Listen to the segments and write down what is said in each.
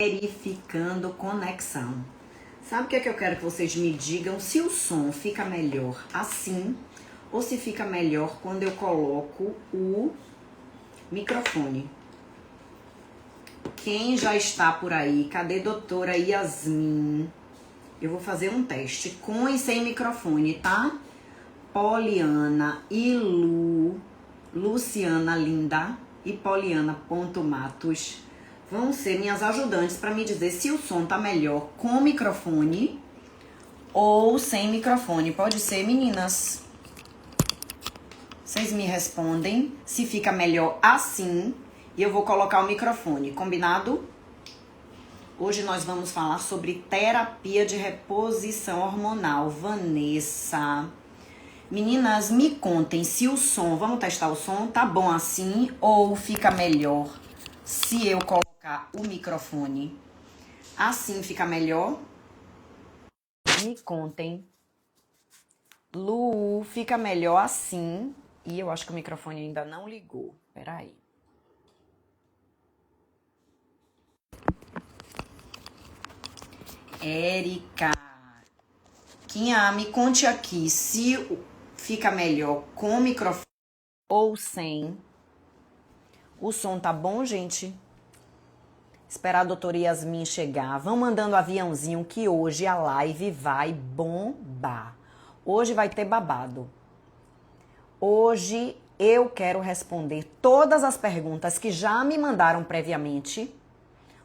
verificando conexão. Sabe o que é que eu quero que vocês me digam? Se o som fica melhor assim ou se fica melhor quando eu coloco o microfone. Quem já está por aí? Cadê doutora Yasmin? Eu vou fazer um teste com e sem microfone, tá? Poliana e Luciana Linda e Poliana.matos vão ser minhas ajudantes para me dizer se o som tá melhor com microfone ou sem microfone. Pode ser, meninas? Vocês me respondem se fica melhor assim e eu vou colocar o microfone, combinado? Hoje nós vamos falar sobre terapia de reposição hormonal. Vanessa. Meninas, me contem se o som, vamos testar o som, tá bom assim ou fica melhor se eu colocar o microfone? Assim fica melhor? Me contem. Lu, fica melhor assim? E eu acho que o microfone ainda não ligou. Peraí. Érica. Quinha, me conte aqui se fica melhor com o microfone ou sem. O som tá bom, gente? Esperar a doutora Yasmin chegar. Vão mandando aviãozinho que hoje a live vai bombar. Hoje vai ter babado. Hoje eu quero responder todas as perguntas que já me mandaram previamente.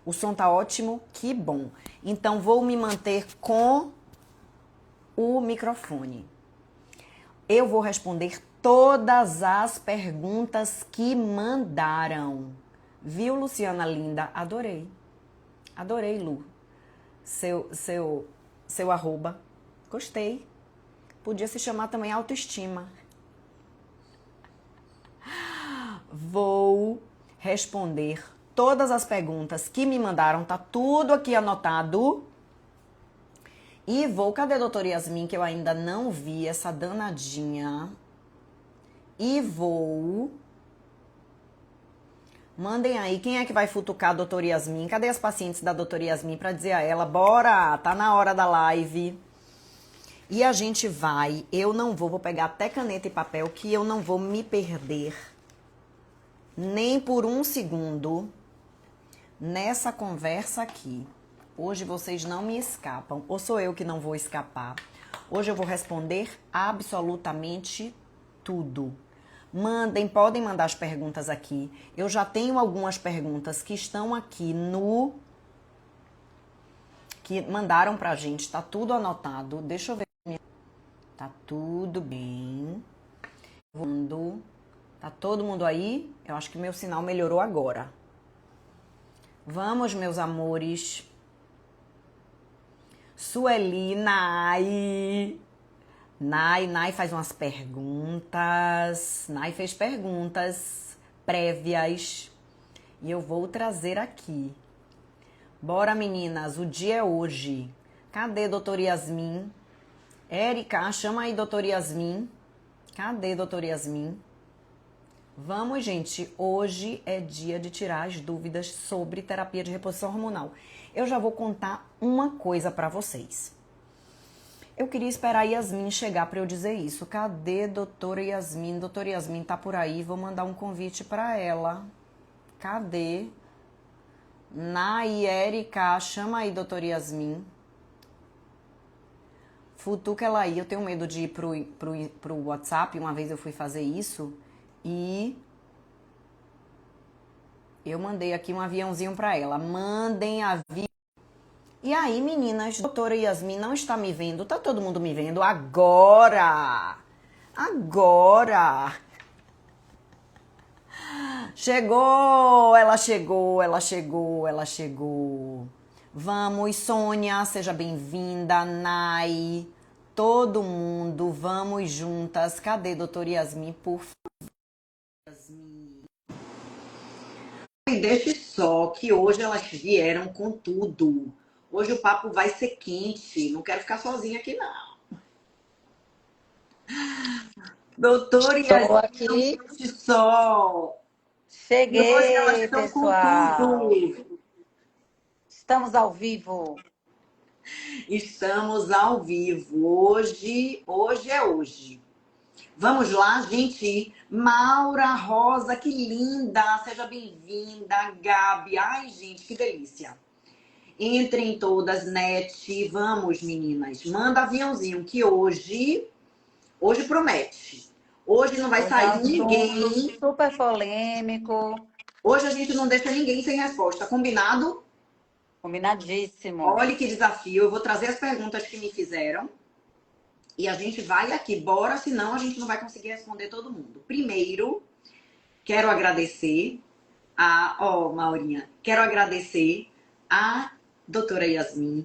O som tá ótimo? Que bom. Então vou me manter com o microfone. Eu vou responder todas as perguntas que mandaram. Viu, Luciana Linda? Adorei. Adorei, Lu. Seu arroba. Gostei. Podia se chamar também autoestima. Vou responder todas as perguntas que me mandaram. Tá tudo aqui anotado. E vou... Cadê a doutora Yasmin, que eu ainda não vi essa danadinha? E vou... Mandem aí, quem é que vai futucar a doutora Yasmin? Cadê as pacientes da doutora Yasmin para dizer a ela, bora, tá na hora da live. E a gente vai, eu não vou pegar até caneta e papel, que eu não vou me perder nem por um segundo nessa conversa aqui. Hoje vocês não me escapam, ou sou eu que não vou escapar. Hoje eu vou responder absolutamente tudo. Mandem, podem mandar as perguntas aqui. Eu já tenho algumas perguntas que estão aqui no... que mandaram pra gente, tá tudo anotado. Deixa eu ver. Tá tudo bem. Tá todo mundo aí? Eu acho que meu sinal melhorou agora. Vamos, meus amores. Sueli, Nai faz umas perguntas. Nai fez perguntas prévias. E eu vou trazer aqui. Bora, meninas. O dia é hoje. Cadê doutora Yasmin? Érica, chama aí doutora Yasmin. Cadê doutora Yasmin? Vamos, gente. Hoje é dia de tirar as dúvidas sobre terapia de reposição hormonal. Eu já vou contar uma coisa pra vocês. Eu queria esperar a Yasmin chegar para eu dizer isso. Cadê doutora Yasmin? Doutora Yasmin tá por aí, vou mandar um convite para ela. Cadê? Érica, chama aí doutora Yasmin. Futuca ela aí, eu tenho medo de ir pro WhatsApp, uma vez eu fui fazer isso e eu mandei aqui um aviãozinho para ela. Mandem avião. E aí, meninas, doutora Yasmin não está me vendo? Tá todo mundo me vendo? Agora! Agora! Chegou! Ela chegou, ela chegou, ela chegou. Vamos, Sônia, seja bem-vinda. Nai, todo mundo, vamos juntas. Cadê doutora Yasmin, por favor? Yasmin. E deixe só que hoje elas vieram com tudo. Hoje o papo vai ser quente. Não quero ficar sozinha aqui, não. Doutora Estou Yasmin, aqui. de sol. E hoje elas Cheguei, estão com pessoal. tudo. Estamos ao vivo. Estamos ao vivo. Hoje é hoje. Vamos lá, gente. Maura Rosa, que linda. Seja bem-vinda, Gabi. Ai, gente, que delícia. Entrem todas, net. Vamos, meninas. Manda aviãozinho que hoje promete. Hoje não vai Hoje é um sair assunto ninguém. super polêmico, Hoje a gente não deixa ninguém sem resposta. Combinado? combinadíssimo. Olha que desafio. Eu vou trazer as perguntas que me fizeram. E a gente vai aqui, bora, senão a gente não vai conseguir responder todo mundo. Primeiro, quero agradecer Maurinha, quero agradecer a doutora Yasmin,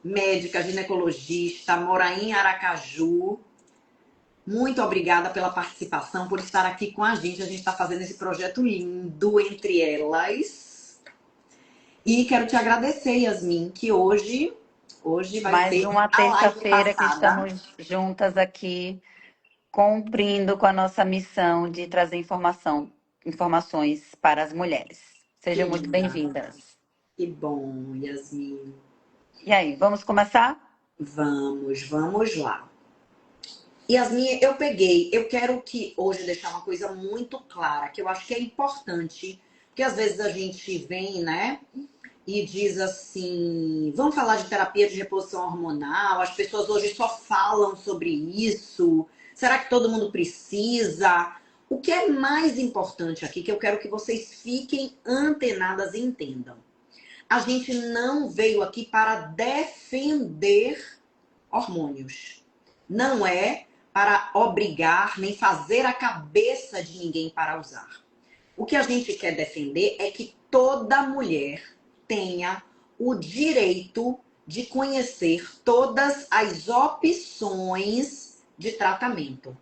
médica ginecologista, mora em Aracaju. Muito obrigada pela participação, por estar aqui com a gente. A gente está fazendo esse projeto lindo entre elas. E quero te agradecer, Yasmin, que hoje vai Mais ser uma a live terça-feira que passada. estamos juntas aqui, cumprindo com a nossa missão de trazer informações para as mulheres. Que Sejam muito linda. bem-vindas. Que bom, Yasmin. E aí, vamos começar? Vamos lá. Yasmin, eu quero que hoje deixar uma coisa muito clara, que eu acho que é importante, porque às vezes a gente vem, né, e diz assim, vamos falar de terapia de reposição hormonal, as pessoas hoje só falam sobre isso, será que todo mundo precisa? O que é mais importante aqui, que eu quero que vocês fiquem antenadas e entendam. A gente não veio aqui para defender hormônios. Não é para obrigar nem fazer a cabeça de ninguém para usar. O que a gente quer defender é que toda mulher tenha o direito de conhecer todas as opções de tratamento,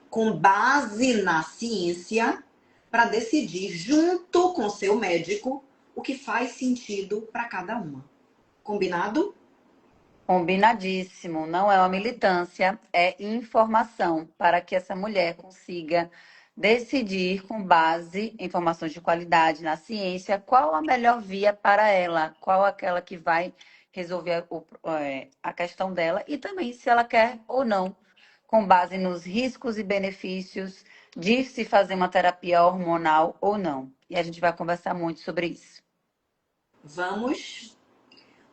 com base na ciência, para decidir junto com seu médico o que faz sentido para cada uma. Combinado? Combinadíssimo. Não é uma militância, é informação para que essa mulher consiga decidir com base em informações de qualidade na ciência qual a melhor via para ela, qual aquela que vai resolver a questão dela e também se ela quer ou não, com base nos riscos e benefícios de se fazer uma terapia hormonal ou não. E a gente vai conversar muito sobre isso. Vamos.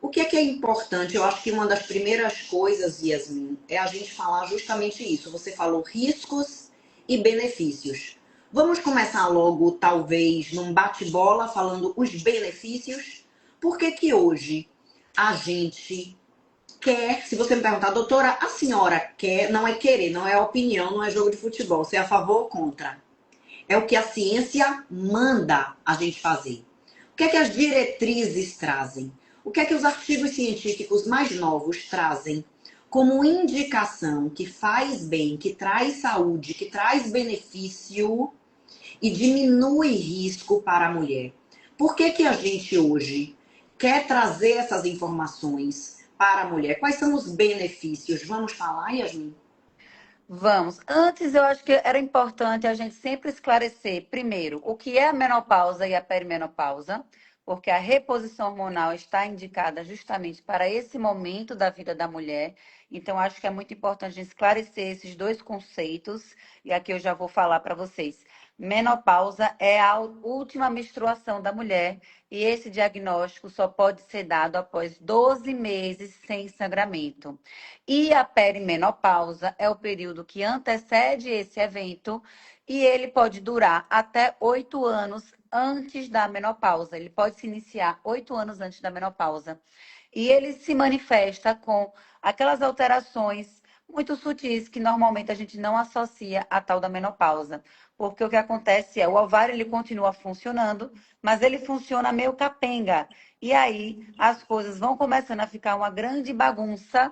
O que é importante? Eu acho que uma das primeiras coisas, Yasmin, é a gente falar justamente isso. Você falou riscos e benefícios. Vamos começar logo, talvez, num bate-bola, falando os benefícios. Por que hoje a gente quer, se você me perguntar, doutora, a senhora quer, não é querer, não é opinião, não é jogo de futebol, você é a favor ou contra? É o que a ciência manda a gente fazer. O que é que as diretrizes trazem? O que é que os artigos científicos mais novos trazem como indicação que faz bem, que traz saúde, que traz benefício e diminui risco para a mulher? Por que a gente hoje quer trazer essas informações para a mulher? Quais são os benefícios? Vamos falar, Yasmin? Vamos. Antes, eu acho que era importante a gente sempre esclarecer, primeiro, o que é a menopausa e a perimenopausa, porque a reposição hormonal está indicada justamente para esse momento da vida da mulher. Então, acho que é muito importante a gente esclarecer esses dois conceitos, e aqui eu já vou falar para vocês. Menopausa é a última menstruação da mulher, e esse diagnóstico só pode ser dado após 12 meses sem sangramento. E a perimenopausa é o período que antecede esse evento e ele pode durar até 8 anos antes da menopausa. Ele pode se iniciar 8 anos antes da menopausa. E ele se manifesta com aquelas alterações muito sutis que normalmente a gente não associa à tal da menopausa. Porque o que acontece é o ovário ele continua funcionando, mas ele funciona meio capenga. E aí as coisas vão começando a ficar uma grande bagunça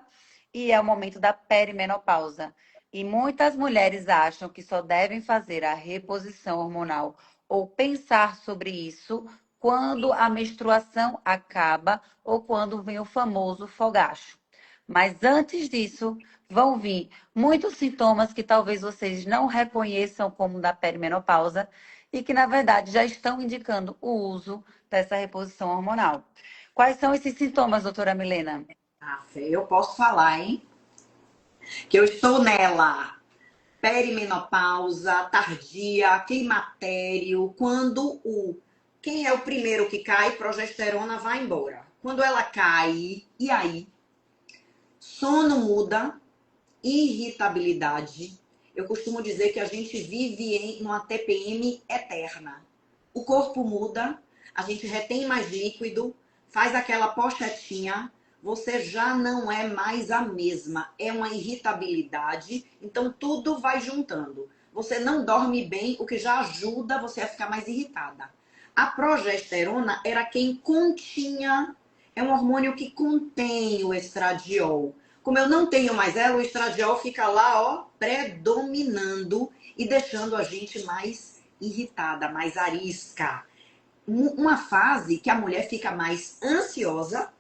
e é o momento da perimenopausa. E muitas mulheres acham que só devem fazer a reposição hormonal ou pensar sobre isso quando a menstruação acaba ou quando vem o famoso fogacho. Mas antes disso, vão vir muitos sintomas que talvez vocês não reconheçam como da perimenopausa e que, na verdade, já estão indicando o uso dessa reposição hormonal. Quais são esses sintomas, doutora Milena? Ah, Fê, eu posso falar, hein? Que eu estou nela. Perimenopausa, tardia, climatério, quando o quem é o primeiro que cai, progesterona vai embora. Quando ela cai, e aí? Sono muda, irritabilidade. Eu costumo dizer que a gente vive em uma TPM eterna. O corpo muda, a gente retém mais líquido, faz aquela pochetinha, você já não é mais a mesma, é uma irritabilidade, então tudo vai juntando. Você não dorme bem, o que já ajuda você a ficar mais irritada. A progesterona era quem continha, é um hormônio que contém o estradiol. Como eu não tenho mais ela, o estradiol fica lá, ó, predominando e deixando a gente mais irritada, mais arisca. Uma fase que a mulher fica mais ansiosa,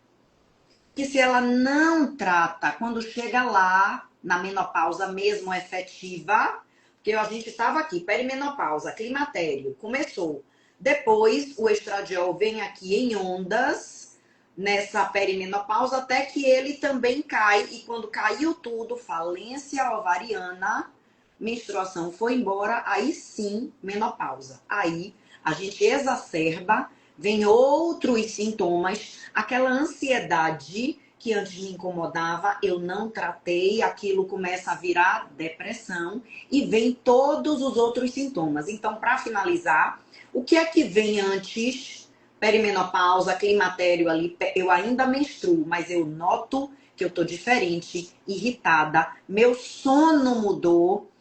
que se ela não trata, quando chega lá, na menopausa mesmo efetiva, porque a gente estava aqui, perimenopausa, climatério, começou. Depois, o estradiol vem aqui em ondas, nessa perimenopausa, até que ele também cai. E quando caiu tudo, falência ovariana, menstruação foi embora, aí sim, menopausa. Aí a gente exacerba, vem outros sintomas, aquela ansiedade que antes me incomodava, eu não tratei, aquilo começa a virar depressão e vem todos os outros sintomas. Então, para finalizar, o que é que vem antes? Perimenopausa, climatério ali, eu ainda menstruo, mas eu noto que eu tô diferente, irritada, meu sono mudou,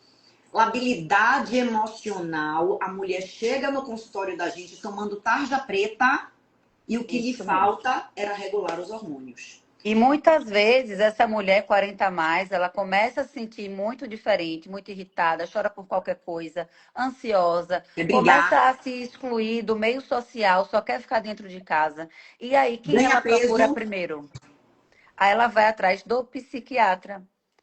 labilidade emocional. A mulher chega no consultório da gente tomando tarja preta e o que lhe Isso mesmo. falta era regular os hormônios. E muitas vezes essa mulher 40 a mais, ela começa a se sentir muito diferente, muito irritada, chora por qualquer coisa, ansiosa, É começa brigar, a se excluir do meio social, só quer ficar dentro de casa. E aí, quem ganha ela procura peso. primeiro? Aí ela vai atrás do psiquiatra.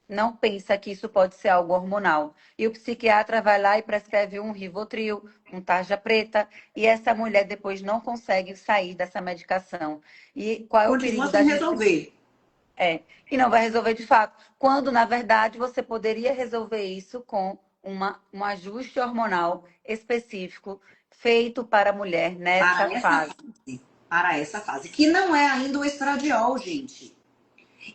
Não pensa que isso pode ser algo hormonal. E o psiquiatra vai lá e prescreve um Rivotril, um tarja preta, e essa mulher depois não consegue sair dessa medicação. E qual é o Continua perigo sem da gente resolver. e não vai resolver de fato. Quando, na verdade, você poderia resolver isso com um ajuste hormonal específico feito para a mulher nessa Para essa fase. fase. Para essa fase. Que não é ainda o estradiol, gente.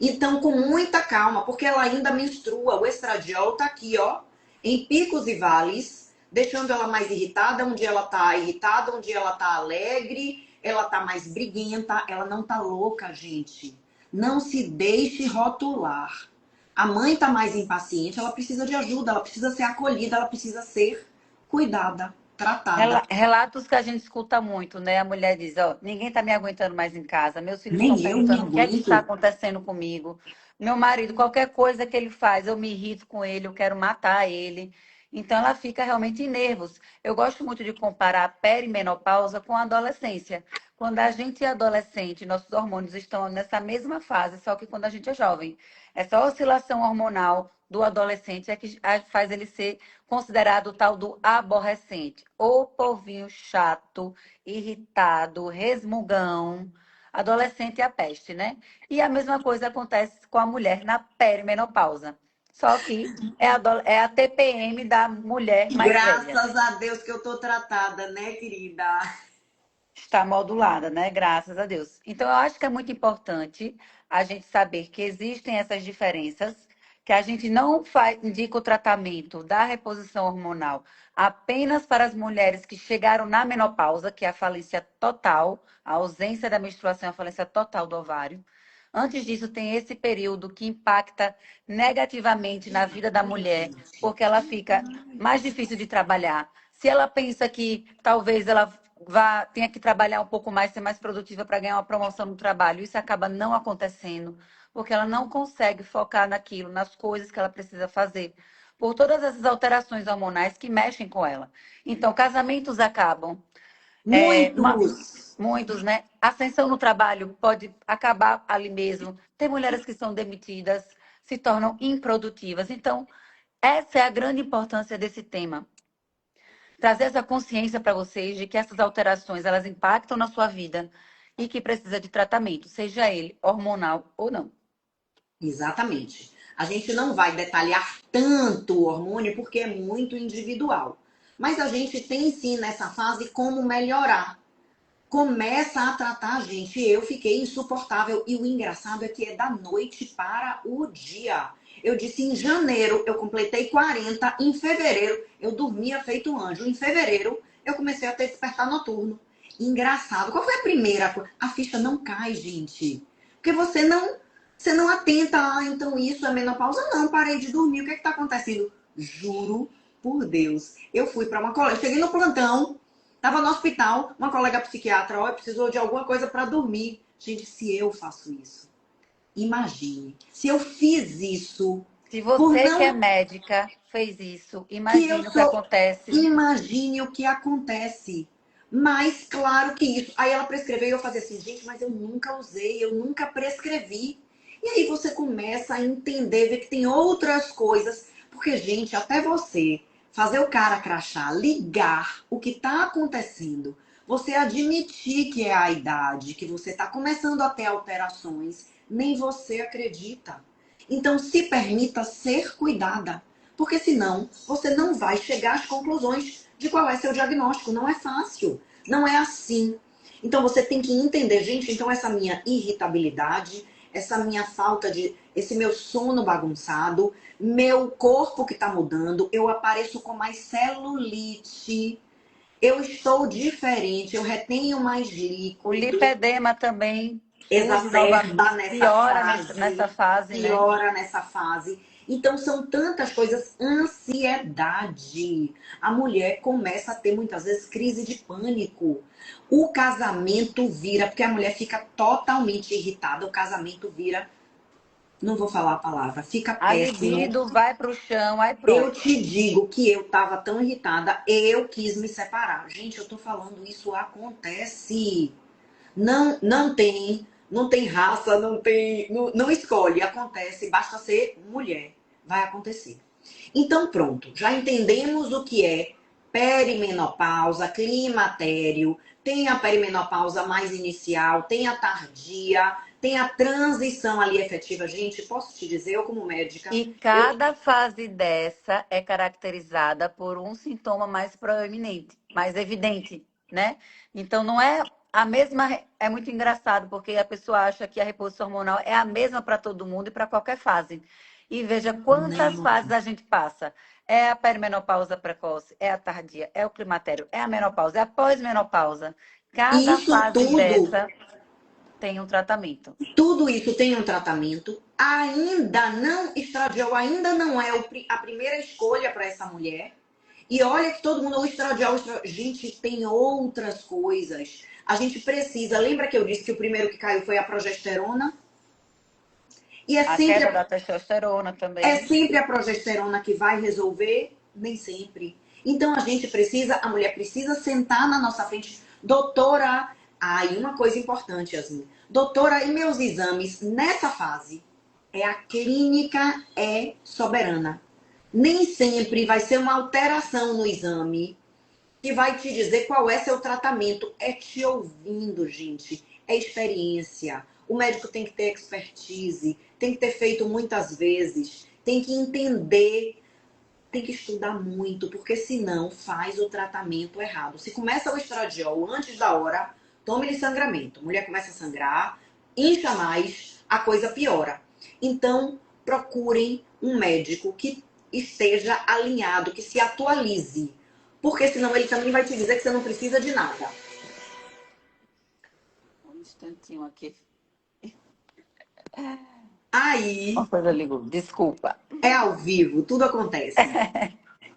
Então, com muita calma, porque ela ainda menstrua. O estradiol tá aqui, ó, em picos e vales, deixando ela mais irritada. Um dia ela tá irritada, um dia ela tá alegre, ela tá mais briguenta, ela não tá louca, gente. Não se deixe rotular. A mãe tá mais impaciente, ela precisa de ajuda, ela precisa ser acolhida, ela precisa ser cuidada, tratada. Relatos que a gente escuta muito, né? A mulher diz, ó, ninguém tá me aguentando mais em casa, meus filhos estão Nem eu me perguntando o que é que está aguento. acontecendo comigo. Meu marido, qualquer coisa que ele faz, eu me irrito com ele, eu quero matar ele. Então ela fica realmente em nervos. Eu gosto muito de comparar a perimenopausa com a adolescência. Quando a gente é adolescente, nossos hormônios estão nessa mesma fase, só que quando a gente é jovem. Essa oscilação hormonal do adolescente é que faz ele ser considerado o tal do aborrecente. O povinho chato, irritado, resmungão. Adolescente é a peste, né? E a mesma coisa acontece com a mulher na perimenopausa. Só que é a TPM da mulher mais velha. Graças a Deus que eu tô tratada, né, querida? Está modulada, né? Graças a Deus. Então, eu acho que é muito importante a gente saber que existem essas diferenças, que a gente não indica o tratamento da reposição hormonal apenas para as mulheres que chegaram na menopausa, que é a falência total, a ausência da menstruação, a falência total do ovário. Antes disso, tem esse período que impacta negativamente na vida da mulher, porque ela fica mais difícil de trabalhar. Se ela pensa que talvez ela tenha que trabalhar um pouco mais, ser mais produtiva para ganhar uma promoção no trabalho. Isso acaba não acontecendo, porque ela não consegue focar naquilo, nas coisas que ela precisa fazer, por todas essas alterações hormonais que mexem com ela. Então, casamentos acabam, é, uma- Muitos. muitos, né? Ascensão no trabalho pode acabar ali mesmo. Tem mulheres que são demitidas, se tornam improdutivas. Então, essa é a grande importância desse tema, trazer essa consciência para vocês de que essas alterações elas impactam na sua vida e que precisa de tratamento, seja ele hormonal ou não. Exatamente. A gente não vai detalhar tanto o hormônio porque é muito individual. Mas a gente tem sim nessa fase como melhorar. Começa a tratar a gente. Eu fiquei insuportável. E o engraçado é que é da noite para o dia. Eu disse em janeiro, eu completei 40. Em fevereiro, eu dormia feito um anjo. Em fevereiro, eu comecei a ter despertar noturno. Engraçado. Qual foi a primeira coisa? A ficha não cai, gente. Porque você não atenta. Ah, então isso é menopausa? Não, parei de dormir. O que é que tá acontecendo? Juro por Deus. Eu fui para uma colega. Cheguei no plantão. Tava no hospital, uma colega psiquiatra, ó, precisou de alguma coisa para dormir. Gente, se eu faço isso, imagine. Se eu fiz isso Se por você que é não médica fez isso, que eu imagine o que sou, acontece. imagine o que acontece. Mas claro que isso. Aí ela prescreveu e eu fazia assim, gente, mas eu nunca usei, eu nunca prescrevi. E aí você começa a entender, ver que tem outras coisas. Porque, gente, até você fazer o cara crachar, ligar o que está acontecendo, você admitir que é a idade, que você está começando a ter alterações, nem você acredita. Então, se permita ser cuidada. Porque senão você não vai chegar às conclusões de qual é seu diagnóstico. Não é fácil. Não é assim. Então você tem que entender, gente, então essa minha irritabilidade, essa minha falta de, esse meu sono bagunçado, meu corpo que tá mudando, eu apareço com mais celulite, eu estou diferente, eu retenho mais O líquido, lipedema também surge exacerba novamente, nessa piora nessa fase, fase, né? piora nessa fase. Então são tantas coisas, ansiedade. A mulher começa a ter muitas vezes crise de pânico. O casamento vira, porque a mulher fica totalmente irritada, o casamento vira, não vou falar a palavra, fica A péssimo. libido vai para o chão, aí Eu pronto. te digo que eu tava tão irritada, eu quis me separar. Gente, eu tô falando, isso acontece. Não tem raça, não escolhe, acontece, basta ser mulher, vai acontecer. Então pronto, já entendemos o que é perimenopausa, climatério, tem a perimenopausa mais inicial, tem a tardia, tem a transição ali efetiva. Gente, posso te dizer, eu como médica, E eu cada fase dessa é caracterizada por um sintoma mais proeminente, mais evidente, né? Então não é a mesma. É muito engraçado, porque a pessoa acha que a reposição hormonal é a mesma para todo mundo e para qualquer fase. E veja quantas não. fases a gente passa. É a perimenopausa precoce, é a tardia, é o climatério, é a menopausa, é a pós-menopausa. Cada Isso fase tudo dessa tem um tratamento. Tudo isso tem um tratamento. Ainda não, estradiol ainda não é a primeira escolha para essa mulher. E olha que todo mundo, gente, tem outras coisas. A gente precisa. Lembra que eu disse que o primeiro que caiu foi a progesterona? E é A sempre, queda da a- testosterona é também. sempre a progesterona que vai resolver? Nem sempre. Então a mulher precisa sentar na nossa frente. Doutora, aí uma coisa importante, Yasmin. Doutora, e meus exames nessa fase? A clínica é soberana. Nem sempre vai ser uma alteração no exame que vai te dizer qual é seu tratamento. É te ouvindo, gente. É experiência. O médico tem que ter expertise, tem que ter feito muitas vezes, tem que entender, tem que estudar muito, porque senão faz o tratamento errado. Se começa o estradiol antes da hora, tome-lhe sangramento. Mulher começa a sangrar, incha mais, a coisa piora. Então, procurem um médico que esteja alinhado, que se atualize. Porque senão ele também vai te dizer que você não precisa de nada. Um instantinho aqui. Uma Aí, coisa ligou. Desculpa. é ao vivo, tudo acontece.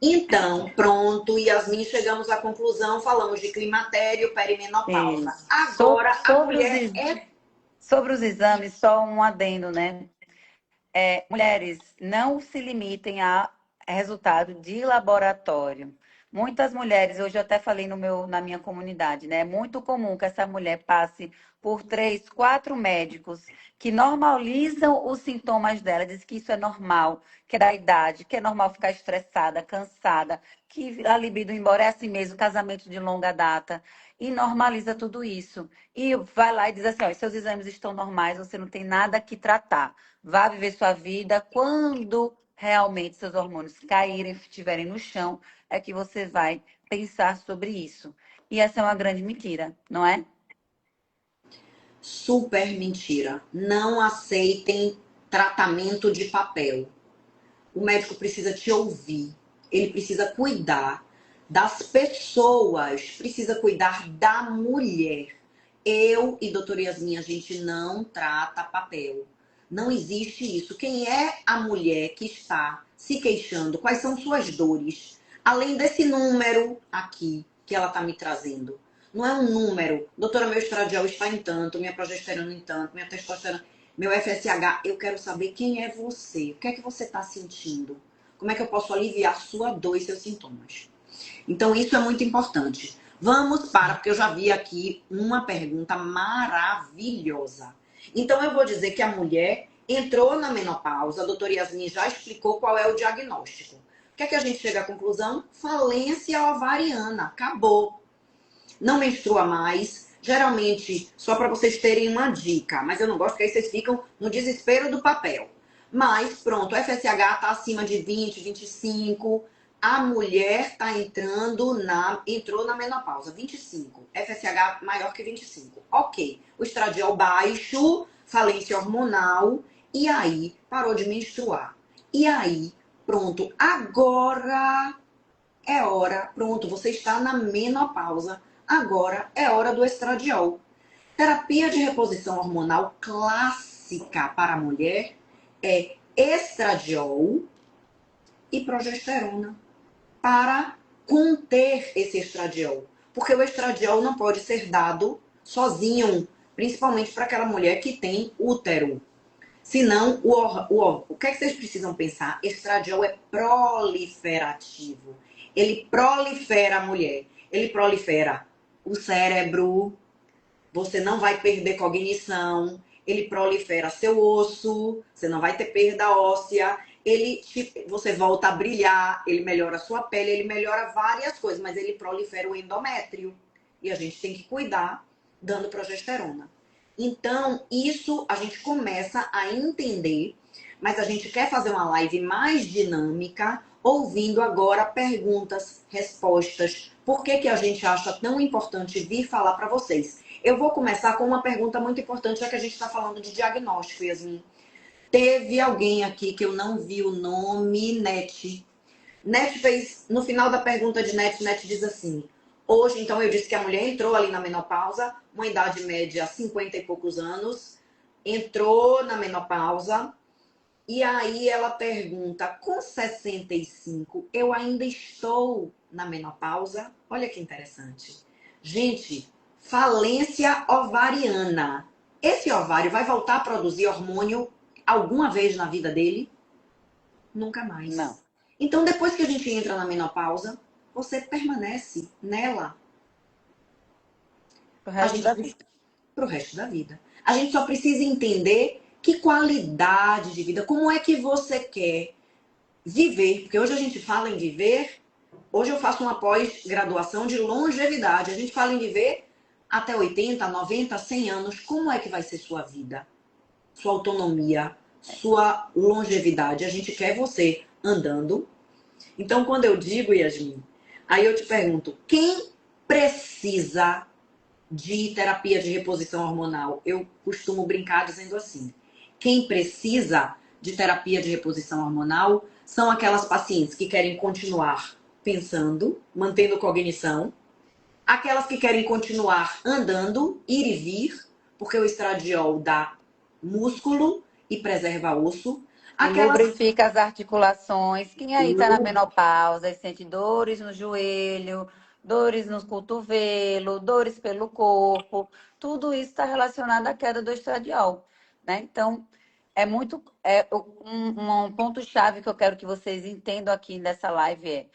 Então, pronto, Yasmin, chegamos à conclusão, falamos de climatério, perimenopausa. Isso. Agora, a mulher é... Sobre os exames, só um adendo, né? Mulheres, não se limitem a resultado de laboratório. Muitas mulheres, hoje eu até falei na minha comunidade, né? É muito comum que essa mulher passe por 3, 4 médicos que normalizam os sintomas dela, diz que isso é normal, que é da idade, que é normal ficar estressada, cansada, que a libido embora é assim mesmo, casamento de longa data. e normaliza tudo isso. E vai lá e diz assim, ó, seus exames estão normais, você não tem nada que tratar. Vá viver sua vida. Quando realmente seus hormônios caírem, estiverem no chão, é que você vai pensar sobre isso. E essa é uma grande mentira, não é? Super mentira. Não aceitem tratamento de papel. O médico precisa te ouvir. Ele precisa cuidar das pessoas, precisa cuidar da mulher. Eu e doutora Yasmin, a gente não trata papel. Não existe isso. Quem é a mulher que está se queixando? Quais são suas dores? Além desse número aqui que ela está me trazendo. Não é um número. Doutora, meu estradiol está em tanto, minha progesterona em tanto, minha testosterona, meu FSH. Eu quero saber quem é você. O que é que você está sentindo? Como é que eu posso aliviar sua dor e seus sintomas? Então, isso é muito importante. Vamos para, porque eu já vi aqui uma pergunta maravilhosa. Então, eu vou dizer que a mulher entrou na menopausa, a doutora Yasmin já explicou qual é o diagnóstico. O que é que a gente chega à conclusão? Falência ovariana. Acabou. Não menstrua mais. Geralmente, só para vocês terem uma dica, mas eu não gosto, porque aí vocês ficam no desespero do papel. Mas, pronto, o FSH está acima de 20, 25. A mulher entrou na menopausa, 25. FSH maior que 25. Ok. O estradiol baixo, falência hormonal. E aí, parou de menstruar. E aí, pronto, agora é hora. Pronto, você está na menopausa. Agora é hora do estradiol. Terapia de reposição hormonal clássica para a mulher é estradiol e progesterona para conter esse estradiol. Porque o estradiol não pode ser dado sozinho, principalmente para aquela mulher que tem útero. Senão, o que é que vocês precisam pensar? Estradiol é proliferativo. Ele prolifera a mulher. Ele prolifera o cérebro, você não vai perder cognição, ele prolifera seu osso, você não vai ter perda óssea, você volta a brilhar, ele melhora a sua pele, ele melhora várias coisas, mas ele prolifera o endométrio. E a gente tem que cuidar dando progesterona. Então, isso a gente começa a entender, mas a gente quer fazer uma live mais dinâmica, ouvindo agora perguntas, respostas. Por que que a gente acha tão importante vir falar para vocês? Eu vou começar com uma pergunta muito importante, já que a gente está falando de diagnóstico, Yasmin. Teve alguém aqui que eu não vi o nome, Net. Net fez, no final da pergunta de Net diz assim: hoje, então, eu disse que a mulher entrou ali na menopausa, uma idade média 50 e poucos anos, entrou na menopausa, e aí ela pergunta: com 65, eu ainda estou na menopausa? Olha que interessante. Gente, falência ovariana. Esse ovário vai voltar a produzir hormônio alguma vez na vida dele? Nunca Não. mais. Então, depois que a gente entra na menopausa, você permanece nela. O A resto da gente vida. Para o resto da vida. A gente só precisa entender que qualidade de vida, como é que você quer viver, porque hoje a gente fala em viver, hoje eu faço uma pós-graduação de longevidade, a gente fala em viver até 80, 90, 100 anos, como é que vai ser sua vida? Sua autonomia, sua longevidade, a gente quer você andando. Então, quando eu digo, Yasmin, aí eu te pergunto, quem precisa de terapia de reposição hormonal? Eu costumo brincar dizendo assim: quem precisa de terapia de reposição hormonal são aquelas pacientes que querem continuar pensando, mantendo cognição, aquelas que querem continuar andando, ir e vir, porque o estradiol dá músculo e preserva osso, aquelas Lubrifica as articulações. Quem aí está na menopausa e sente dores no joelho, dores no cotovelo, dores pelo corpo, tudo isso está relacionado à queda do estradiol, né? Então, um ponto-chave que eu quero que vocês entendam aqui nessa live é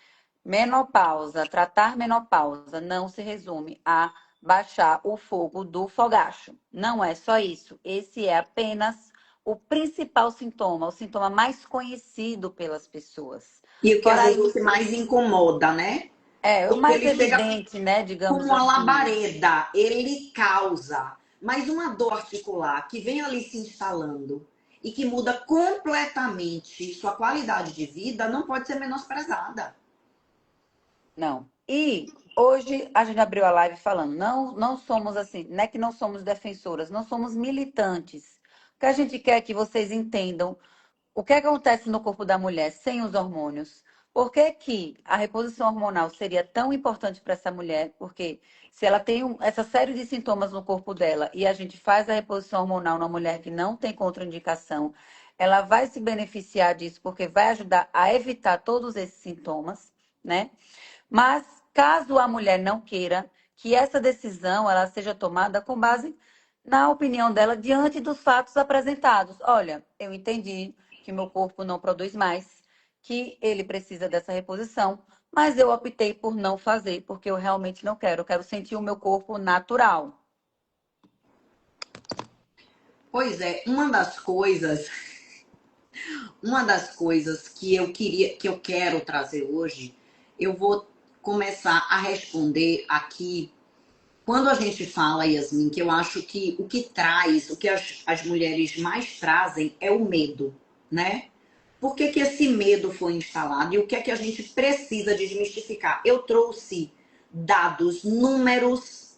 menopausa, tratar menopausa não se resume a baixar o fogo do fogacho. Não é só isso. Esse é apenas o principal sintoma, o sintoma mais conhecido pelas pessoas. e o que às Fora vezes você isso, mais incomoda, né? É, o Porque mais ele chega evidente, né, como digamos uma assim. labareda, ele causa, mas uma dor articular que vem ali se instalando e que muda completamente sua qualidade de vida não pode ser menosprezada. Não. E hoje a gente abriu a live falando, não somos assim, não é que não somos defensoras, não somos militantes. O que a gente quer é que vocês entendam o que acontece no corpo da mulher sem os hormônios. Por que que a reposição hormonal seria tão importante para essa mulher? Porque se ela tem essa série de sintomas no corpo dela e a gente faz a reposição hormonal na mulher que não tem contraindicação, ela vai se beneficiar disso porque vai ajudar a evitar todos esses sintomas, né? Mas caso a mulher não queira que essa decisão ela seja tomada com base na opinião dela diante dos fatos apresentados. Olha, eu entendi que meu corpo não produz mais, que ele precisa dessa reposição, mas eu optei por não fazer porque eu realmente não quero. Eu quero sentir o meu corpo natural. Pois é, uma das coisas que eu quero trazer hoje, eu vou começar a responder aqui. Quando a gente fala, Yasmin, que eu acho que o que traz, o que as mulheres mais trazem é o medo, né? Por que que esse medo foi instalado e o que é que a gente precisa desmistificar? Eu trouxe dados, números,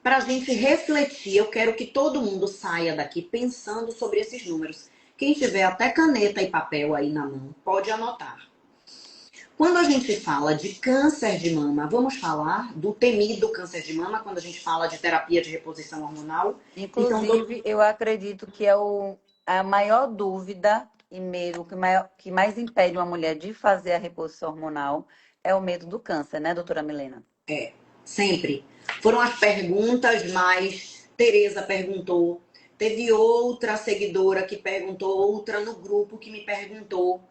para a gente refletir. Eu quero que todo mundo saia daqui pensando sobre esses números. Quem tiver até caneta e papel aí na mão, pode anotar. Quando a gente fala de câncer de mama, vamos falar do temido câncer de mama, quando a gente fala de terapia de reposição hormonal. Então, Inclusive, eu acredito que é a maior dúvida e medo que mais impede uma mulher de fazer a reposição hormonal é o medo do câncer, né, doutora Milena? sempre. Foram as perguntas, mas Tereza perguntou. Teve outra seguidora que perguntou, outra no grupo que me perguntou.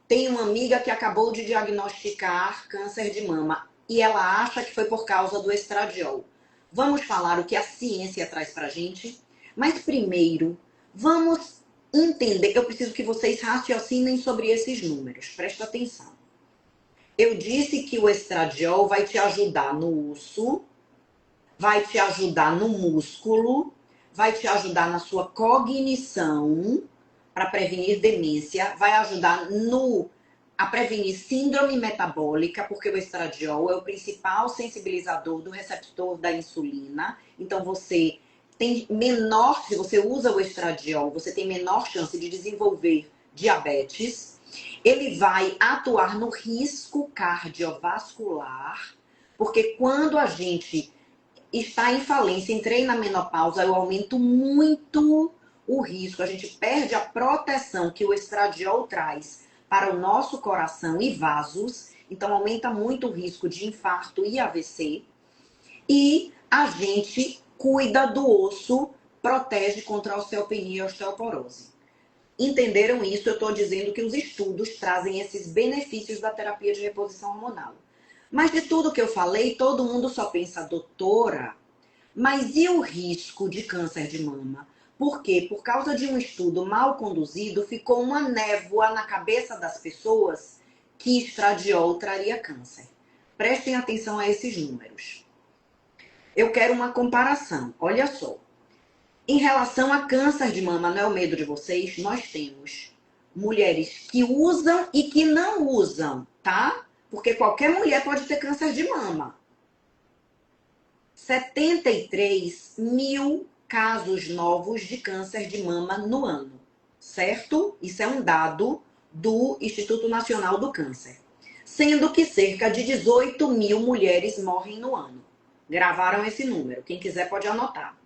Tem uma amiga que acabou de diagnosticar câncer de mama e ela acha que foi por causa do estradiol. Vamos falar o que a ciência traz pra gente, mas primeiro vamos entender. Eu preciso que vocês raciocinem sobre esses números. Presta atenção. Eu disse que o estradiol vai te ajudar no osso, vai te ajudar no músculo, vai te ajudar na sua cognição para prevenir demência, vai ajudar a prevenir síndrome metabólica, porque o estradiol é o principal sensibilizador do receptor da insulina. Então você tem menor, se você usa o estradiol, você tem menor chance de desenvolver diabetes. Ele vai atuar no risco cardiovascular, porque quando a gente está em falência, entrei na menopausa, eu aumento muito o risco, a gente perde a proteção que o estradiol traz para o nosso coração e vasos, então aumenta muito o risco de infarto e AVC. E a gente cuida do osso, protege contra a osteopenia e osteoporose. Entenderam isso? Eu estou dizendo que os estudos trazem esses benefícios da terapia de reposição hormonal. Mas de tudo que eu falei, todo mundo só pensa, doutora, mas e o risco de câncer de mama? Por quê? Por causa de um estudo mal conduzido, ficou uma névoa na cabeça das pessoas que estradiol traria câncer. Prestem atenção a esses números. Eu quero uma comparação. Olha só. Em relação a câncer de mama, não é o medo de vocês? Nós temos mulheres que usam e que não usam, tá? Porque qualquer mulher pode ter câncer de mama. 73 mil casos novos de câncer de mama no ano, certo? Isso é um dado do Instituto Nacional do Câncer. Sendo que cerca de 18 mil mulheres morrem no ano. Gravaram esse número, quem quiser pode anotar.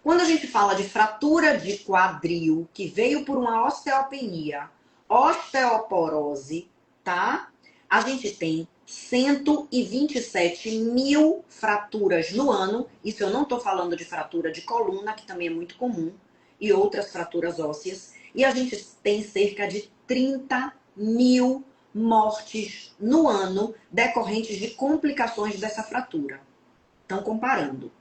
Quando a gente fala de fratura de quadril, que veio por uma osteopenia, osteoporose, tá? A gente tem 127 mil fraturas no ano. Isso eu não estou falando de fratura de coluna, que também é muito comum, e outras fraturas ósseas. E a gente tem cerca de 30 mil mortes no ano decorrentes de complicações dessa fratura. Então, comparando.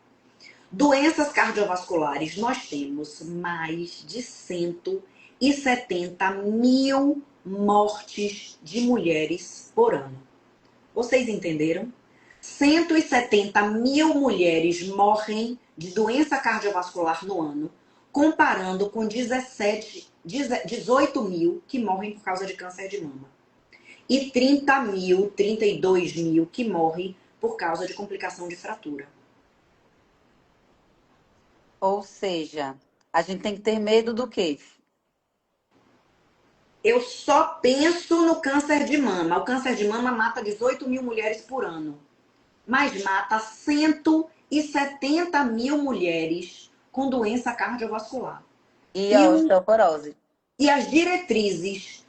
Doenças cardiovasculares, nós temos mais de 170 mil mortes de mulheres por ano. Vocês entenderam? 170 mil mulheres morrem de doença cardiovascular no ano, comparando com 18 mil que morrem por causa de câncer de mama. E 30 mil, 32 mil que morrem por causa de complicação de fratura. Ou seja, a gente tem que ter medo do quê? Eu só penso no câncer de mama. O câncer de mama mata 18 mil mulheres por ano, mas mata 170 mil mulheres com doença cardiovascular. E E, a o, osteoporose. e as diretrizes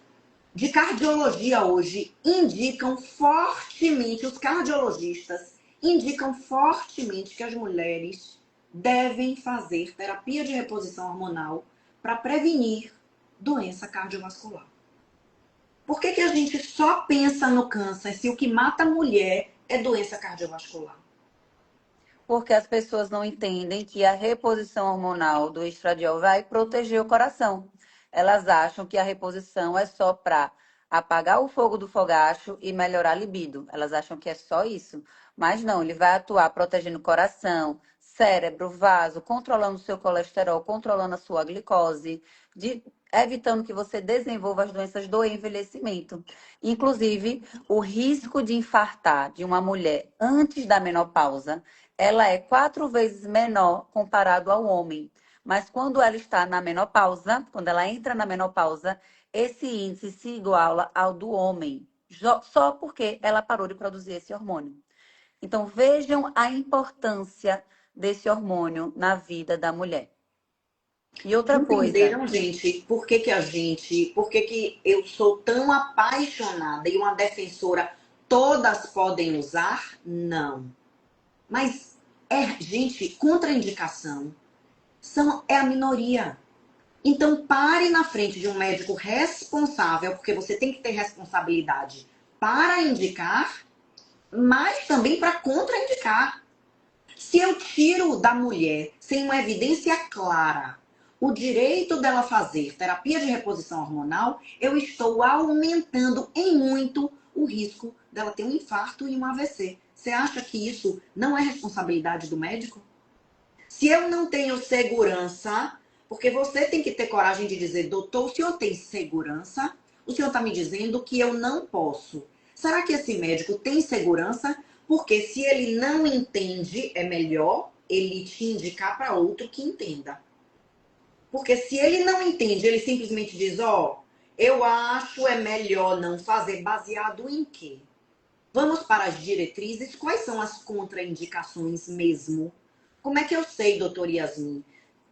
de cardiologia hoje indicam fortemente, os cardiologistas indicam fortemente que as mulheres devem fazer terapia de reposição hormonal para prevenir doença cardiovascular. Por que a gente só pensa no câncer se o que mata a mulher é doença cardiovascular? Porque as pessoas não entendem que a reposição hormonal do estradiol vai proteger o coração. Elas acham que a reposição é só para apagar o fogo do fogacho e melhorar a libido. Elas acham que é só isso. Mas não, ele vai atuar protegendo o coração, cérebro, vaso, controlando o seu colesterol, controlando a sua glicose, evitando que você desenvolva as doenças do envelhecimento. Inclusive, o risco de infartar de uma mulher antes da menopausa ela é 4 vezes menor comparado ao homem. Mas quando ela está na menopausa, quando ela entra na menopausa, esse índice se iguala ao do homem, só porque ela parou de produzir esse hormônio. Então vejam a importância desse hormônio na vida da mulher. E outra coisa, Entenderam, gente, por que que eu sou tão apaixonada e uma defensora? Todas podem usar? Não. Mas, gente, contraindicação é a minoria. Então, pare na frente de um médico responsável, porque você tem que ter responsabilidade para indicar, mas também para contraindicar. Se eu tiro da mulher, sem uma evidência clara, o direito dela fazer terapia de reposição hormonal, eu estou aumentando em muito o risco dela ter um infarto e um AVC. Você acha que isso não é responsabilidade do médico? Se eu não tenho segurança, porque você tem que ter coragem de dizer, doutor, o senhor tem segurança? O senhor está me dizendo que eu não posso. Será que esse médico tem segurança? Porque se ele não entende, é melhor ele te indicar para outro que entenda. Porque se ele não entende, ele simplesmente diz, ó, eu acho é melhor não fazer, baseado em quê? Vamos para as diretrizes. Quais são as contraindicações mesmo? Como é que eu sei, doutor Yasmin?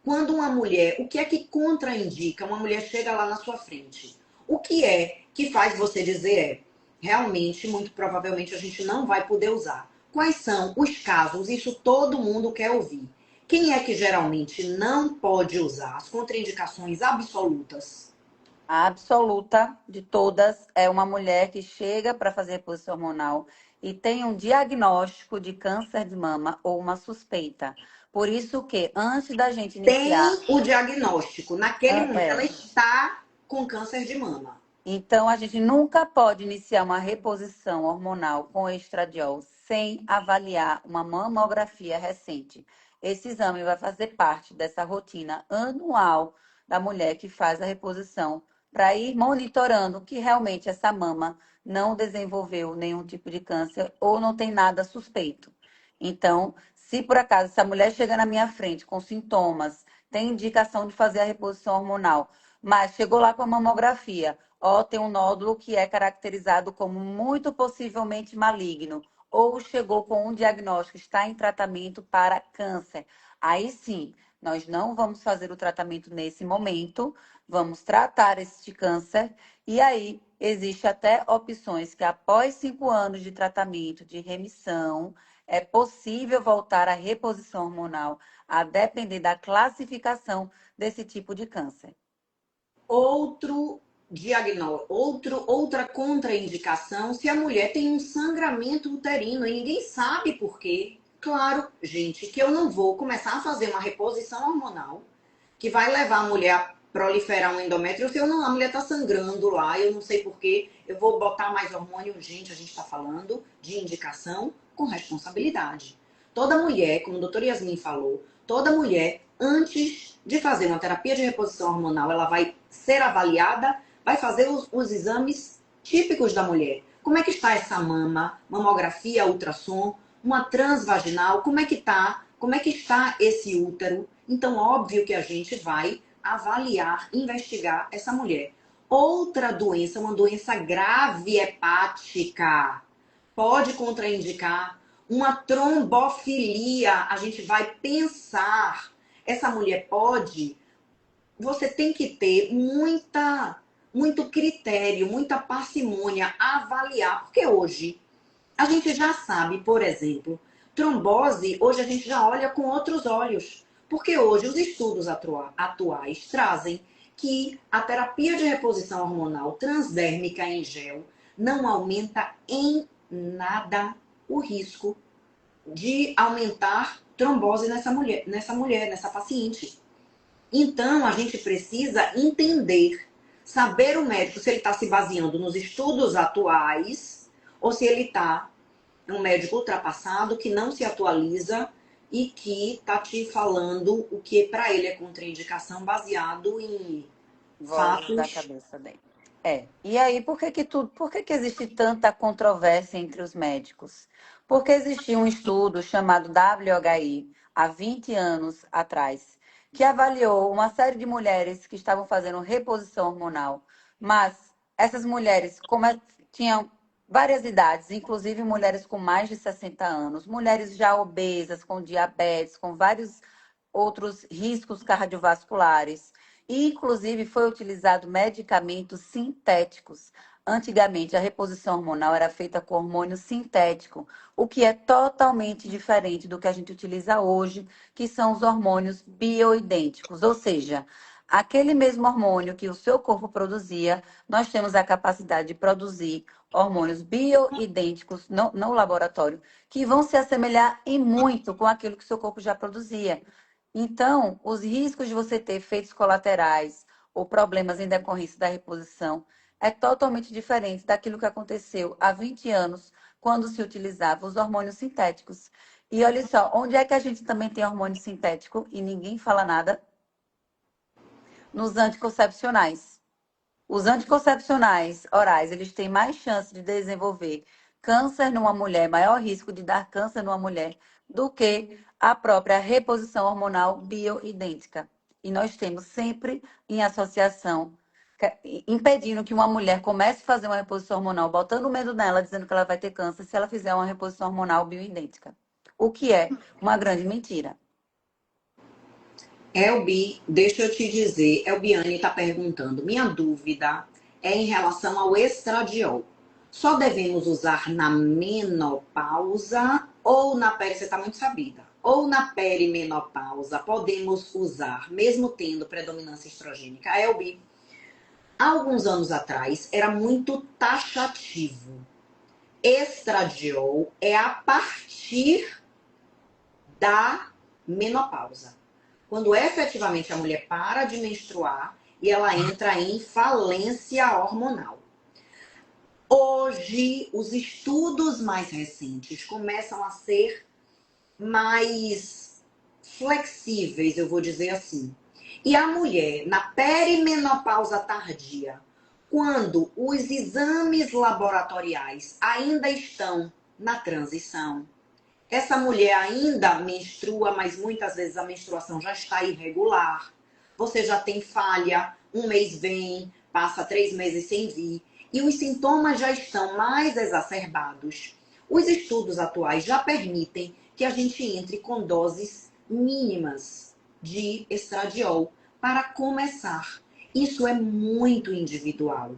Quando uma mulher, o que é que contraindica? Uma mulher chega lá na sua frente. O que é que faz você dizer realmente, muito provavelmente, a gente não vai poder usar? Quais são os casos? Isso todo mundo quer ouvir. Quem é que geralmente não pode usar? As contraindicações absolutas. a absoluta de todas é uma mulher que chega para fazer reposição hormonal e tem um diagnóstico de câncer de mama ou uma suspeita. Por isso que antes da gente iniciar, Tem o diagnóstico. Naquele momento, ela é, está com câncer de mama. então a gente nunca pode iniciar uma reposição hormonal com estradiol sem avaliar uma mamografia recente. Esse exame vai fazer parte dessa rotina anual da mulher que faz a reposição para ir monitorando que realmente essa mama não desenvolveu nenhum tipo de câncer ou não tem nada suspeito. Então, se por acaso essa mulher chega na minha frente com sintomas, tem indicação de fazer a reposição hormonal, mas chegou lá com a mamografia, ó, tem um nódulo que é caracterizado como muito possivelmente maligno, ou chegou com um diagnóstico, está em tratamento para câncer. Aí sim, nós não vamos fazer o tratamento nesse momento, vamos tratar este câncer, e aí existe até opções que após 5 anos de tratamento, de remissão, é possível voltar à reposição hormonal, a depender da classificação desse tipo de câncer. Outro diagnóstico, outra contraindicação, se a mulher tem um sangramento uterino e ninguém sabe por quê. Claro, gente, que eu não vou começar a fazer uma reposição hormonal que vai levar a mulher proliferar um endométrio, se eu não, a mulher está sangrando lá, eu não sei porquê, eu vou botar mais hormônio. Gente, a gente está falando de indicação com responsabilidade. Toda mulher, como a doutora Yasmin falou, toda mulher, antes de fazer uma terapia de reposição hormonal, ela vai ser avaliada, vai fazer os exames típicos da mulher. Como é que está essa mama, mamografia, ultrassom, uma transvaginal, como é que tá? Como é que está esse útero? Então, óbvio que a gente vai avaliar, investigar essa mulher. Outra doença, uma doença grave hepática, pode contraindicar. Uma trombofilia, a gente vai pensar. Essa mulher pode. Você tem que ter muito critério, muita parcimônia, avaliar. Porque hoje a gente já sabe, por exemplo, trombose, hoje a gente já olha com outros olhos. Porque hoje os estudos atuais trazem que a terapia de reposição hormonal transdérmica em gel não aumenta em nada o risco de aumentar trombose nessa paciente. Então, a gente precisa entender, saber o médico se ele está se baseando nos estudos atuais ou se ele está um médico ultrapassado que não se atualiza e que está te falando o que para ele é contraindicação baseado em Vozes da fatos. cabeça dele. E aí, por que que existe tanta controvérsia entre os médicos? Porque existia um estudo chamado WHI, há 20 anos atrás, que avaliou uma série de mulheres que estavam fazendo reposição hormonal, mas essas mulheres tinham várias idades, inclusive mulheres com mais de 60 anos, mulheres já obesas, com diabetes, com vários outros riscos cardiovasculares. E, inclusive, foi utilizado medicamentos sintéticos. Antigamente, a reposição hormonal era feita com hormônio sintético, o que é totalmente diferente do que a gente utiliza hoje, que são os hormônios bioidênticos. Ou seja, aquele mesmo hormônio que o seu corpo produzia, nós temos a capacidade de produzir hormônios bioidênticos no laboratório, que vão se assemelhar em muito com aquilo que o seu corpo já produzia. Então, os riscos de você ter efeitos colaterais ou problemas em decorrência da reposição é totalmente diferente daquilo que aconteceu há 20 anos, quando se utilizavam os hormônios sintéticos. E olha só, onde é que a gente também tem hormônio sintético e ninguém fala nada? Nos anticoncepcionais. Os anticoncepcionais orais, eles têm mais chance de desenvolver câncer numa mulher, maior risco de dar câncer numa mulher, do que a própria reposição hormonal bioidêntica. E nós temos sempre em associação, impedindo que uma mulher comece a fazer uma reposição hormonal, botando medo nela, dizendo que ela vai ter câncer se ela fizer uma reposição hormonal bioidêntica. O que é uma grande mentira. Elbi, deixa eu te dizer, Elbiane está perguntando, minha dúvida é em relação ao estradiol. Só devemos usar na menopausa ou na você está muito sabida, ou na perimenopausa podemos usar, mesmo tendo predominância estrogênica? Elbi, há alguns anos atrás era muito taxativo. Estradiol é a partir da menopausa. Quando efetivamente a mulher para de menstruar e ela entra em falência hormonal. Hoje, os estudos mais recentes começam a ser mais flexíveis, eu vou dizer assim. E a mulher, na perimenopausa tardia, quando os exames laboratoriais ainda estão na transição, essa mulher ainda menstrua, mas muitas vezes a menstruação já está irregular. Você já tem falha, um mês vem, passa 3 meses sem vir. E os sintomas já estão mais exacerbados. Os estudos atuais já permitem que a gente entre com doses mínimas de estradiol para começar. Isso é muito individual.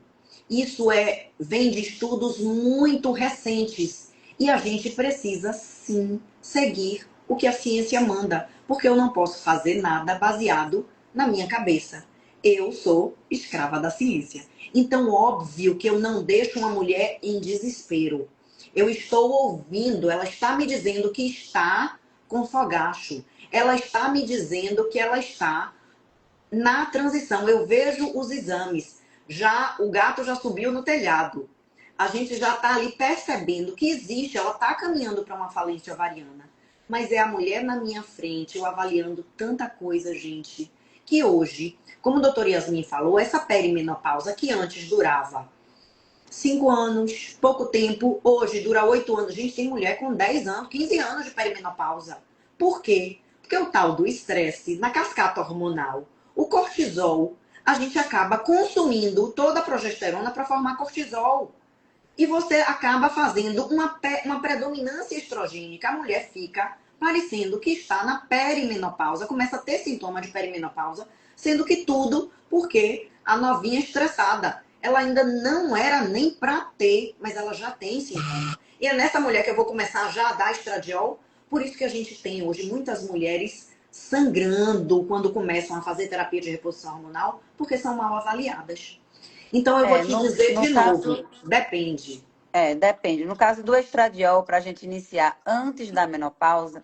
Vem de estudos muito recentes. E a gente precisa, sim, seguir o que a ciência manda, porque eu não posso fazer nada baseado na minha cabeça. Eu sou escrava da ciência. Então, óbvio que eu não deixo uma mulher em desespero. Eu estou ouvindo, ela está me dizendo que está com fogacho. Ela está me dizendo que ela está na transição. Eu vejo os exames. Já o gato já subiu no telhado. A gente já está ali percebendo que existe, ela está caminhando para uma falência ovariana. Mas é a mulher na minha frente, eu avaliando tanta coisa, gente, que hoje, como a doutora Yasmin falou, essa perimenopausa que antes durava 5 anos, pouco tempo, hoje dura 8 anos. A gente tem mulher com 10 anos, 15 anos de perimenopausa. Por quê? Porque o tal do estresse na cascata hormonal, o cortisol, a gente acaba consumindo toda a progesterona para formar cortisol. E você acaba fazendo uma predominância estrogênica. A mulher fica parecendo que está na perimenopausa, começa a ter sintoma de perimenopausa, sendo que tudo porque a novinha estressada. Ela ainda não era nem para ter, mas ela já tem sintoma. E é nessa mulher que eu vou começar já a dar estradiol. Por isso que a gente tem hoje muitas mulheres sangrando quando começam a fazer terapia de reposição hormonal, porque são mal avaliadas. Então eu vou É, te dizer no de novo, caso, depende. depende. No caso do estradiol, para a gente iniciar antes da menopausa,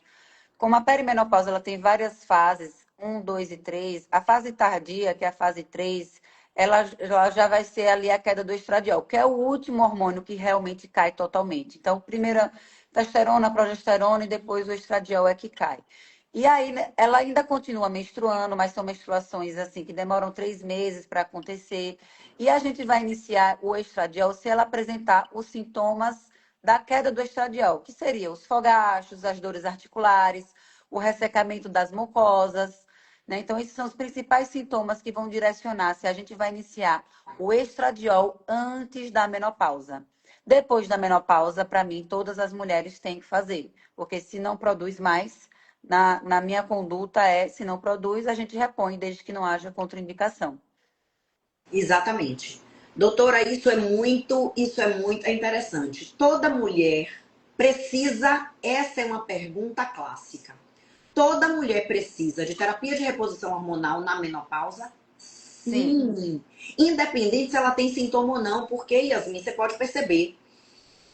como a perimenopausa ela tem várias fases, um, 2 e 3, a fase tardia, que é a fase 3, ela já vai ser ali a queda do estradiol, que é o último hormônio que realmente cai totalmente. Então, primeiro a testosterona, a progesterona e depois o estradiol é que cai. E aí, né, ela ainda continua menstruando, mas são menstruações assim que demoram 3 meses para acontecer. E a gente vai iniciar o estradiol se ela apresentar os sintomas da queda do estradiol, que seriam os fogachos, as dores articulares, o ressecamento das mucosas, né? Então, esses são os principais sintomas que vão direcionar se a gente vai iniciar o estradiol antes da menopausa. Depois da menopausa, para mim, todas as mulheres têm que fazer, porque se não produz mais, na minha conduta se não produz, a gente repõe, desde que não haja contraindicação. Exatamente. Doutora, é interessante. Toda mulher precisa, essa é uma pergunta clássica. Toda mulher precisa de terapia de reposição hormonal na menopausa? Sim. Sim. Independente se ela tem sintoma ou não, porque, Yasmin, você pode perceber,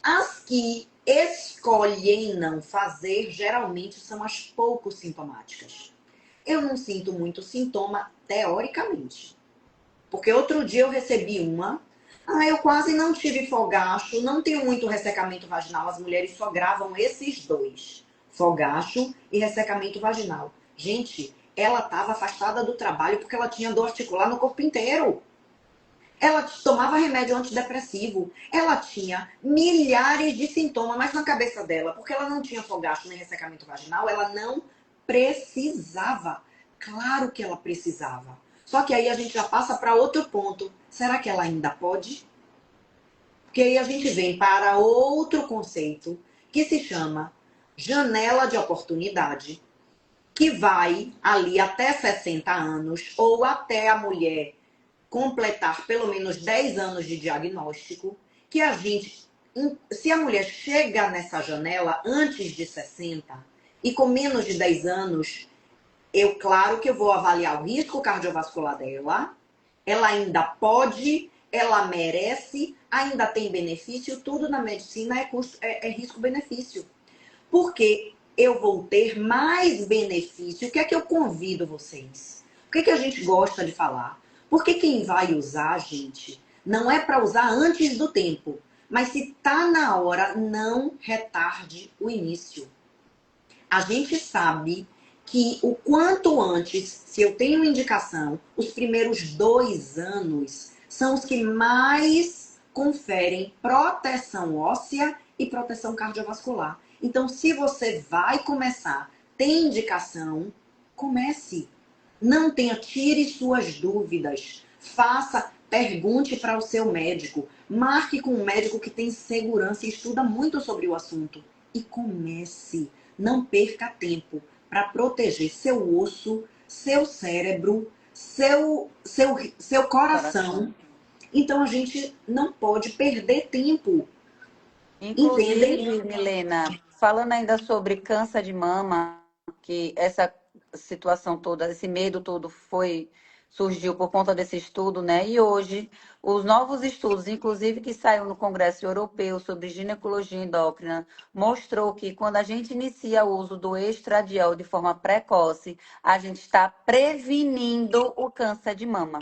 as que escolhem não fazer, geralmente são as pouco sintomáticas. Eu não sinto muito sintoma, teoricamente. Porque outro dia eu recebi uma. Eu quase não tive fogacho, não tenho muito ressecamento vaginal. As mulheres só gravam esses dois: fogacho e ressecamento vaginal. Gente, ela estava afastada do trabalho porque ela tinha dor articular no corpo inteiro. Ela tomava remédio antidepressivo. Ela tinha milhares de sintomas, mas na cabeça dela, porque ela não tinha fogacho nem ressecamento vaginal, ela não precisava. Claro que ela precisava. Só que aí a gente já passa para outro ponto. Será que ela ainda pode? Porque aí a gente vem para outro conceito que se chama janela de oportunidade, que vai ali até 60 anos ou até a mulher completar pelo menos 10 anos de diagnóstico, que a gente, se a mulher chega nessa janela antes de 60 e com menos de 10 anos, claro que eu vou avaliar o risco cardiovascular dela, ela ainda pode, ela merece, ainda tem benefício, tudo na medicina é risco-benefício. Porque eu vou ter mais benefício. O que é que eu convido vocês? O que é que a gente gosta de falar? Porque quem vai usar, gente, não é para usar antes do tempo. Mas se tá na hora, não retarde o início. A gente sabe que o quanto antes, se eu tenho indicação, os primeiros 2 anos são os que mais conferem proteção óssea e proteção cardiovascular. Então, se você vai começar, tem indicação, comece. Não tenha, tire suas dúvidas. Faça, pergunte para o seu médico. Marque com um médico que tem segurança e estuda muito sobre o assunto. E comece. Não perca tempo para proteger seu osso, seu cérebro, seu coração. Coração. Então a gente não pode perder tempo. Entendem? Inclusive, Milena, falando ainda sobre câncer de mama, que essa situação toda, esse medo todo foi surgiu por conta desse estudo, né? E hoje, os novos estudos, inclusive que saiu no Congresso Europeu sobre ginecologia endócrina, mostrou que quando a gente inicia o uso do estradiol de forma precoce, a gente está prevenindo o câncer de mama,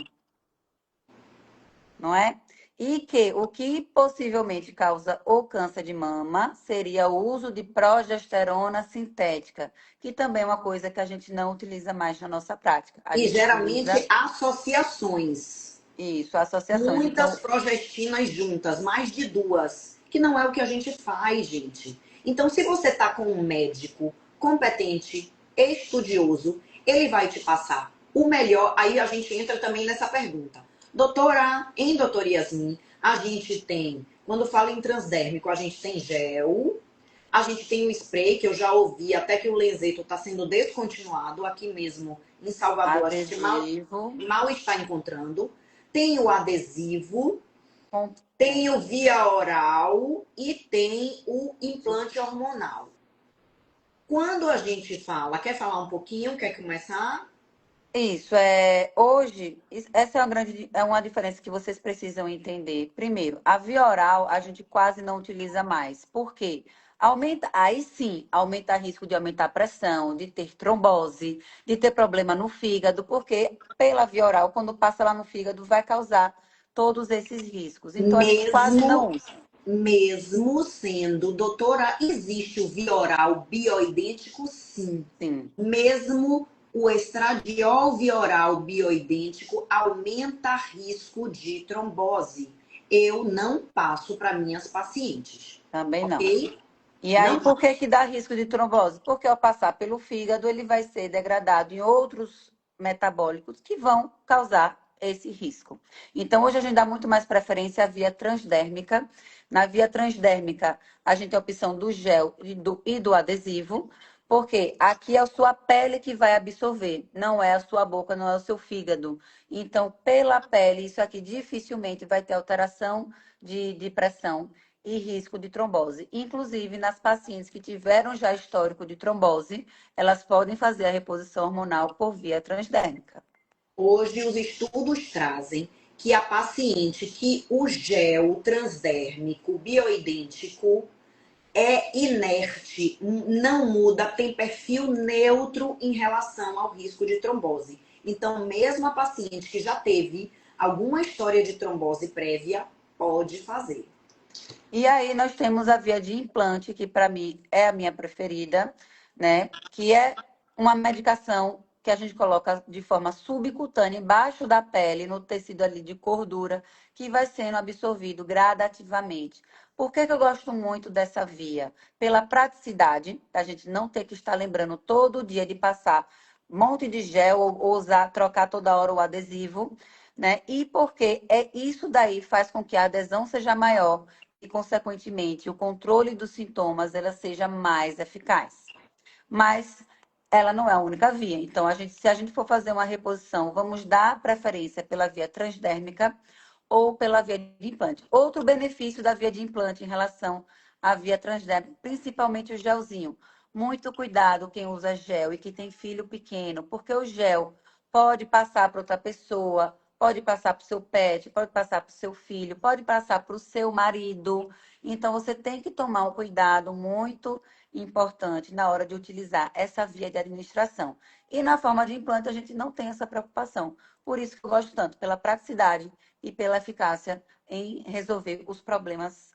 não é? E que o que possivelmente causa o câncer de mama seria o uso de progesterona sintética, que também é uma coisa que a gente não utiliza mais na nossa prática. A E gente geralmente utiliza associações. isso, associações. Muitas Então, progestinas juntas, mais de duas, que não é o que a gente faz, gente. Então, se você está com um médico competente, estudioso, ele vai te passar o melhor. Aí a gente entra também nessa pergunta. Doutora, em Doutor Yasmin, a gente tem, quando fala em transdérmico, a gente tem gel, a gente tem o spray, que eu já ouvi, até que o Lenzeto está sendo descontinuado aqui mesmo em Salvador. A gente adesivo. mal está encontrando. Tem o adesivo, com- tem o via oral e tem o implante hormonal. Quando a gente fala, quer falar um pouquinho? Quer começar? Isso, hoje, essa é uma diferença que vocês precisam entender. Primeiro, a via oral a gente quase não utiliza mais. Por quê? Aí sim, aumenta o risco de aumentar a pressão, de ter trombose, de ter problema no fígado, porque pela via oral, quando passa lá no fígado, vai causar todos esses riscos. Então, a gente quase não Mesmo, usa. mesmo sendo, doutora, existe o via oral bioidêntico? Sim. Sim. Mesmo o estradiol via oral bioidêntico aumenta risco de trombose. Eu não passo para minhas pacientes, Também não. ok? E aí, Não por que passo. que dá risco de trombose? Porque ao passar pelo fígado, ele vai ser degradado em outros metabólicos que vão causar esse risco. Então, hoje a gente dá muito mais preferência à via transdérmica. Na via transdérmica, a gente tem a opção do gel e do adesivo, porque aqui é a sua pele que vai absorver, não é a sua boca, não é o seu fígado. Então, pela pele, isso aqui dificilmente vai ter alteração de pressão e risco de trombose. Inclusive, nas pacientes que tiveram já histórico de trombose, elas podem fazer a reposição hormonal por via transdérmica. Hoje os estudos trazem que a paciente que o gel transdérmico bioidêntico é inerte, não muda, tem perfil neutro em relação ao risco de trombose. Então, mesmo a paciente que já teve alguma história de trombose prévia, pode fazer. E aí nós temos a via de implante, que para mim é a minha preferida, né? Que é uma medicação que a gente coloca de forma subcutânea embaixo da pele, no tecido ali de gordura, que vai sendo absorvido gradativamente. Por que que eu gosto muito dessa via? Pela praticidade, a gente não ter que estar lembrando todo dia de passar um monte de gel ou usar, trocar toda hora o adesivo, né? E porque isso daí faz com que a adesão seja maior e, consequentemente, o controle dos sintomas ela seja mais eficaz. Mas ela não é a única via. Então, se a gente for fazer uma reposição, vamos dar preferência pela via transdérmica ou pela via de implante. Outro benefício da via de implante em relação à via transdérmica, principalmente o gelzinho. Muito cuidado quem usa gel e que tem filho pequeno, porque o gel pode passar para outra pessoa, pode passar para o seu pet, pode passar para o seu filho, pode passar para o seu marido. Então, você tem que tomar um cuidado muito importante na hora de utilizar essa via de administração. E na forma de implante, a gente não tem essa preocupação. Por isso que eu gosto tanto, pela praticidade e pela eficácia em resolver os problemas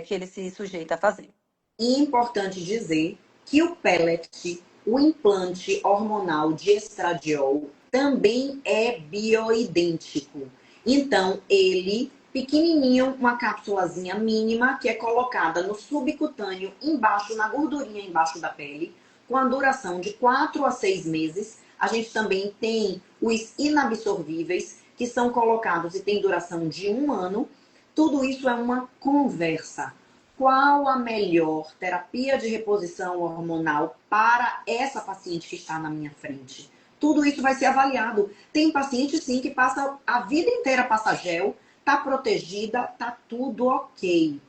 que ele se sujeita a fazer. E é importante dizer que o pellet, o implante hormonal de estradiol, também é bioidêntico. Então, ele, pequenininho, uma cápsulazinha mínima, que é colocada no subcutâneo, embaixo, na gordurinha embaixo da pele, com a duração de 4 a 6 meses. A gente também tem os inabsorvíveis, que são colocados e tem duração de 1 ano. Tudo isso é uma conversa. Qual a melhor terapia de reposição hormonal para essa paciente que está na minha frente? Tudo isso vai ser avaliado. Tem paciente, sim, que passa a vida inteira passa gel, tá protegida, tá tudo ok.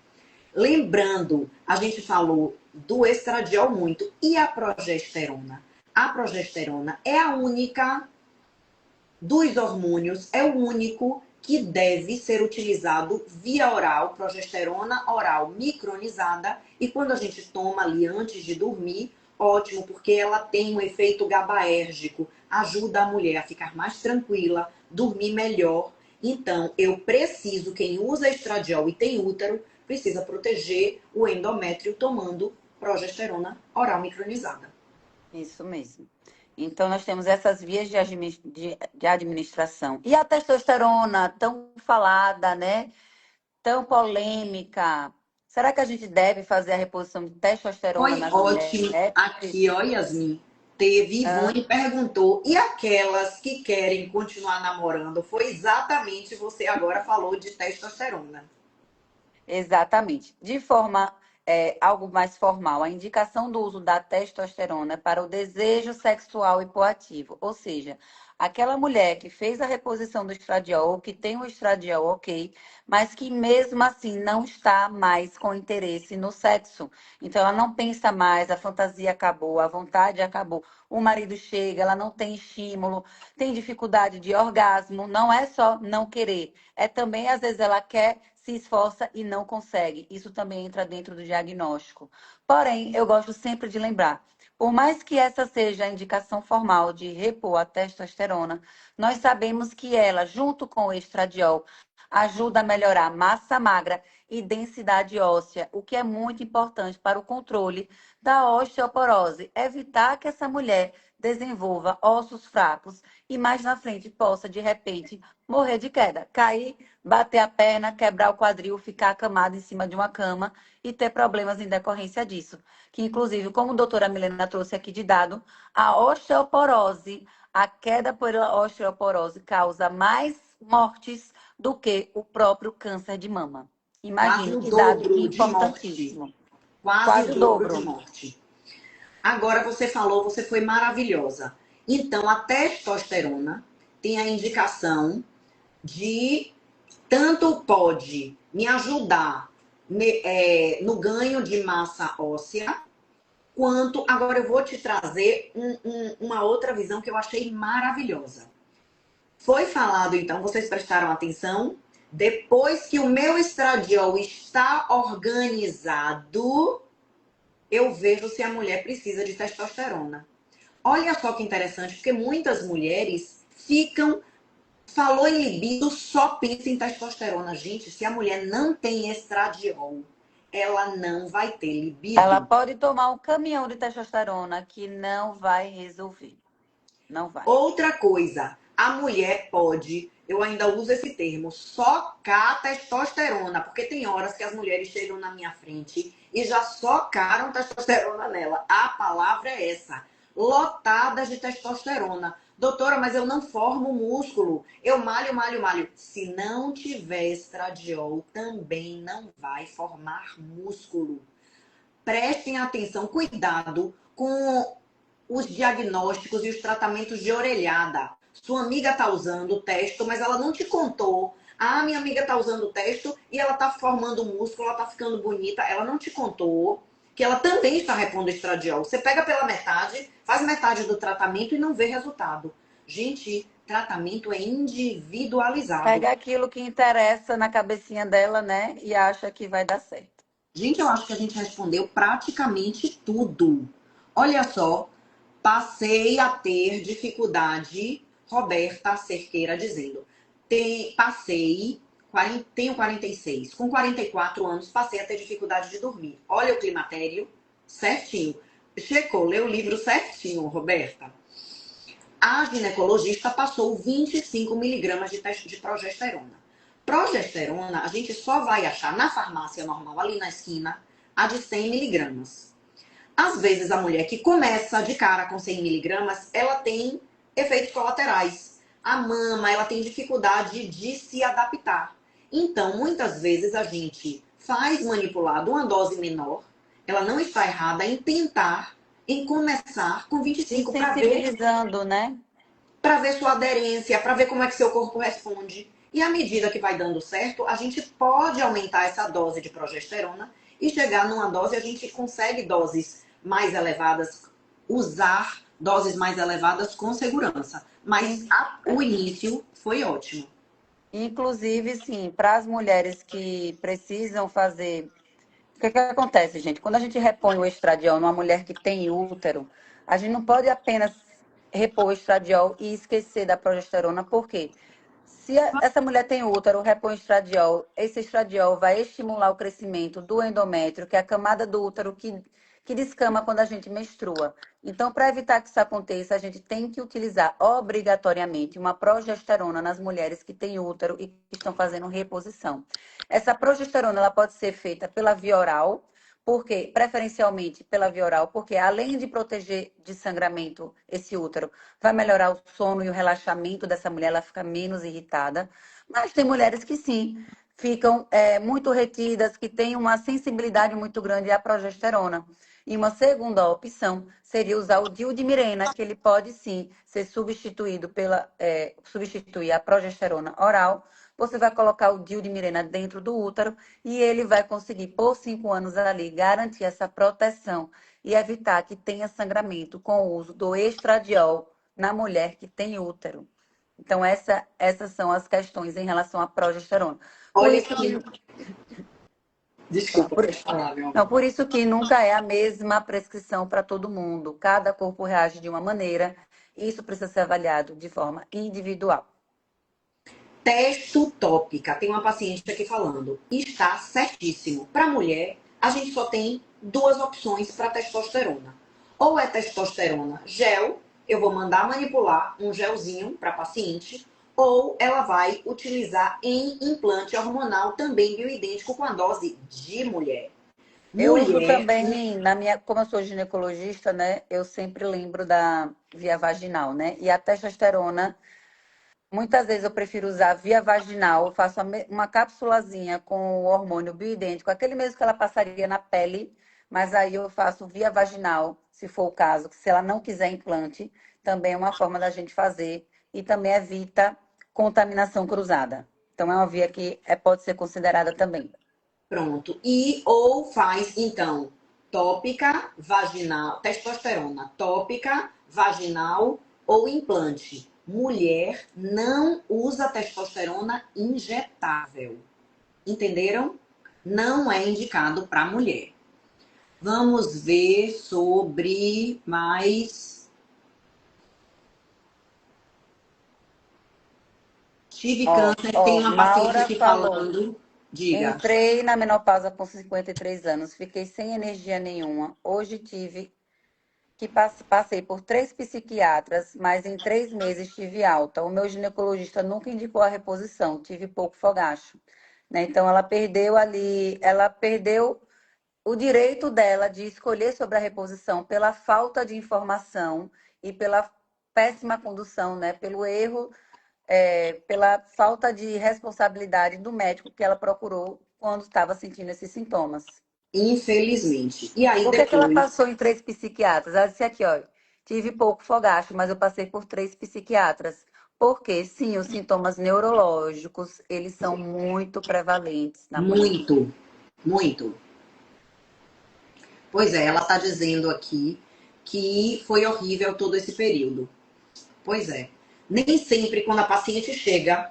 Lembrando, a gente falou do estradiol muito e a progesterona. A progesterona é a única dos hormônios é o único que deve ser utilizado via oral, progesterona oral micronizada, e quando a gente toma ali antes de dormir, ótimo, porque ela tem um efeito GABAérgico, ajuda a mulher a ficar mais tranquila, dormir melhor. Então, eu preciso, quem usa estradiol e tem útero, precisa proteger o endométrio tomando progesterona oral micronizada. Isso mesmo. Então, nós temos essas vias de administração. E a testosterona, tão falada, né? Tão polêmica. Será que a gente deve fazer a reposição de testosterona Foi nas ótimo mulheres? aqui, ó, Yasmin. Teve, Ivone perguntou, e aquelas que querem continuar namorando? Foi exatamente você agora falou de testosterona. Exatamente. De forma algo mais formal, a indicação do uso da testosterona é para o desejo sexual hipoativo, ou seja, aquela mulher que fez a reposição do estradiol, que tem o estradiol ok, mas que mesmo assim não está mais com interesse no sexo. Então ela não pensa mais, a fantasia acabou, a vontade acabou. O marido chega, ela não tem estímulo, tem dificuldade de orgasmo, não é só não querer, é também às vezes ela quer, se esforça e não consegue. Isso também entra dentro do diagnóstico. Porém, eu gosto sempre de lembrar, por mais que essa seja a indicação formal de repor a testosterona, nós sabemos que ela, junto com o estradiol, ajuda a melhorar massa magra e densidade óssea, o que é muito importante para o controle da osteoporose, evitar que essa mulher desenvolva ossos fracos e mais na frente possa, de repente, morrer de queda, cair, bater a perna, quebrar o quadril, ficar acamado em cima de uma cama e ter problemas em decorrência disso. Que, inclusive, como a doutora Milena trouxe aqui de dado, a osteoporose, a queda pela osteoporose causa mais mortes do que o próprio câncer de mama. Quase Imagine o que dado dobro de morte. importantíssimo. Quase Quase o o dobro de dobro. morte. Agora você falou, você foi maravilhosa. Então, a testosterona tem a indicação de tanto pode me ajudar no ganho de massa óssea, quanto. Agora eu vou te trazer uma outra visão que eu achei maravilhosa. Foi falado, então, vocês prestaram atenção? Depois que o meu estradiol está organizado, eu vejo se a mulher precisa de testosterona. Olha só que interessante, porque muitas mulheres ficam. Falou em libido, só pensa em testosterona. Gente, se a mulher não tem estradiol, ela não vai ter Ela libido. pode tomar um caminhão de testosterona que não vai resolver. Não vai. Outra coisa, a mulher pode, eu ainda uso esse termo, socar testosterona, porque tem horas que as mulheres chegam na minha frente e já socaram testosterona nela. A palavra é essa, lotadas de testosterona. Doutora, mas eu não formo músculo, eu malho, malho, malho. Se não tiver estradiol, também não vai formar músculo. Prestem atenção, cuidado com os diagnósticos e os tratamentos de orelhada. Sua amiga está usando o testo, mas ela não te contou. Ah, minha amiga está usando o testo e ela está formando músculo, ela está ficando bonita. Ela não te contou que ela também está repondo estradiol. Você pega pela metade, faz metade do tratamento e não vê resultado. Gente, tratamento é individualizado. Pega aquilo que interessa na cabecinha dela, né? E acha que vai dar certo. Gente, eu acho que a gente respondeu praticamente tudo. Olha só, passei a ter dificuldade, Roberta Cerqueira dizendo. Passei, tenho 46, com 44 anos passei a ter dificuldade de dormir. Olha o climatério, certinho. Checou, leu o livro certinho, Roberta. A ginecologista passou 25 miligramas de progesterona. Progesterona, a gente só vai achar na farmácia normal, ali na esquina, a de 100 miligramas. Às vezes, a mulher que começa de cara com 100 miligramas, ela tem efeitos colaterais. A mama, ela tem dificuldade de se adaptar. Então, muitas vezes, a gente faz manipulado uma dose menor. Ela não está errada em tentar, em começar com 25 Desensibilizando, né? para ver sua aderência, para ver como é que seu corpo responde. E à medida que vai dando certo, a gente pode aumentar essa dose de progesterona e chegar numa dose, a gente consegue doses mais elevadas, usar doses mais elevadas com segurança. Mas o início foi ótimo. Inclusive, sim, para as mulheres que precisam fazer. O que que acontece, gente? Quando a gente repõe o estradiol numa mulher que tem útero, a gente não pode apenas repor o estradiol e esquecer da progesterona, por quê? Se essa mulher tem útero, repõe estradiol, esse estradiol vai estimular o crescimento do endométrio, que é a camada do útero que descama quando a gente menstrua. Então, para evitar que isso aconteça, a gente tem que utilizar obrigatoriamente uma progesterona nas mulheres que têm útero e que estão fazendo reposição. Essa progesterona ela pode ser feita pela via oral, porque preferencialmente pela via oral, porque além de proteger de sangramento esse útero, vai melhorar o sono e o relaxamento dessa mulher, ela fica menos irritada. Mas tem mulheres que sim, ficam muito retidas, que têm uma sensibilidade muito grande à progesterona. E uma segunda opção seria usar o dildilmirena, que ele pode sim ser substituído substituir a progesterona oral. Você vai colocar o dildilmirena dentro do útero e ele vai conseguir, por 5 anos ali, garantir essa proteção e evitar que tenha sangramento com o uso do estradiol na mulher que tem útero. Então, essas são as questões em relação à progesterona. Por Olha isso aqui. que, Desculpa, por, pode falar, meu não, amor. por isso que nunca é a mesma prescrição para todo mundo. Cada corpo reage de uma maneira e isso precisa ser avaliado de forma individual. Testotópica. Tem uma paciente aqui falando. Está certíssimo. Para mulher, a gente só tem duas opções para testosterona. Ou é testosterona gel, eu vou mandar manipular um gelzinho para paciente, ou ela vai utilizar em implante hormonal também bioidêntico com a dose de mulher. Eu uso Mulher, também, como eu sou ginecologista, né? Eu sempre lembro da via vaginal, né? E a testosterona, muitas vezes eu prefiro usar via vaginal, eu faço uma cápsulazinha com o hormônio bioidêntico, aquele mesmo que ela passaria na pele, mas aí eu faço via vaginal, se for o caso, que se ela não quiser implante, também é uma forma da gente fazer e também evita contaminação cruzada. Então é uma via que pode ser considerada também. pronto. E ou faz, então, tópica, vaginal, testosterona tópica, vaginal ou implante. Mulher não usa testosterona injetável. Entenderam? Não é indicado para mulher. Vamos ver sobre mais. Tive câncer, tem uma paciente Maura aqui falou. falando. Diga. Entrei na menopausa com 53 anos, fiquei sem energia nenhuma. Hoje passei por 3 psiquiatras, mas em 3 meses tive alta. O meu ginecologista nunca indicou a reposição, tive pouco fogacho. Né? Então ela perdeu o direito dela de escolher sobre a reposição pela falta de informação e pela péssima condução, né? Pelo erro, pela falta de responsabilidade do médico que ela procurou quando estava sentindo esses sintomas. Infelizmente. E aí Por que que ela depois. passou em 3 psiquiatras? Ela disse aqui, ó, tive pouco fogacho, mas eu passei por 3 psiquiatras. Porque, sim, os sintomas neurológicos, eles são muito prevalentes na mulher. Muito, muito. Pois é, ela está dizendo aqui que foi horrível todo esse período. Pois é. Nem sempre quando a paciente chega,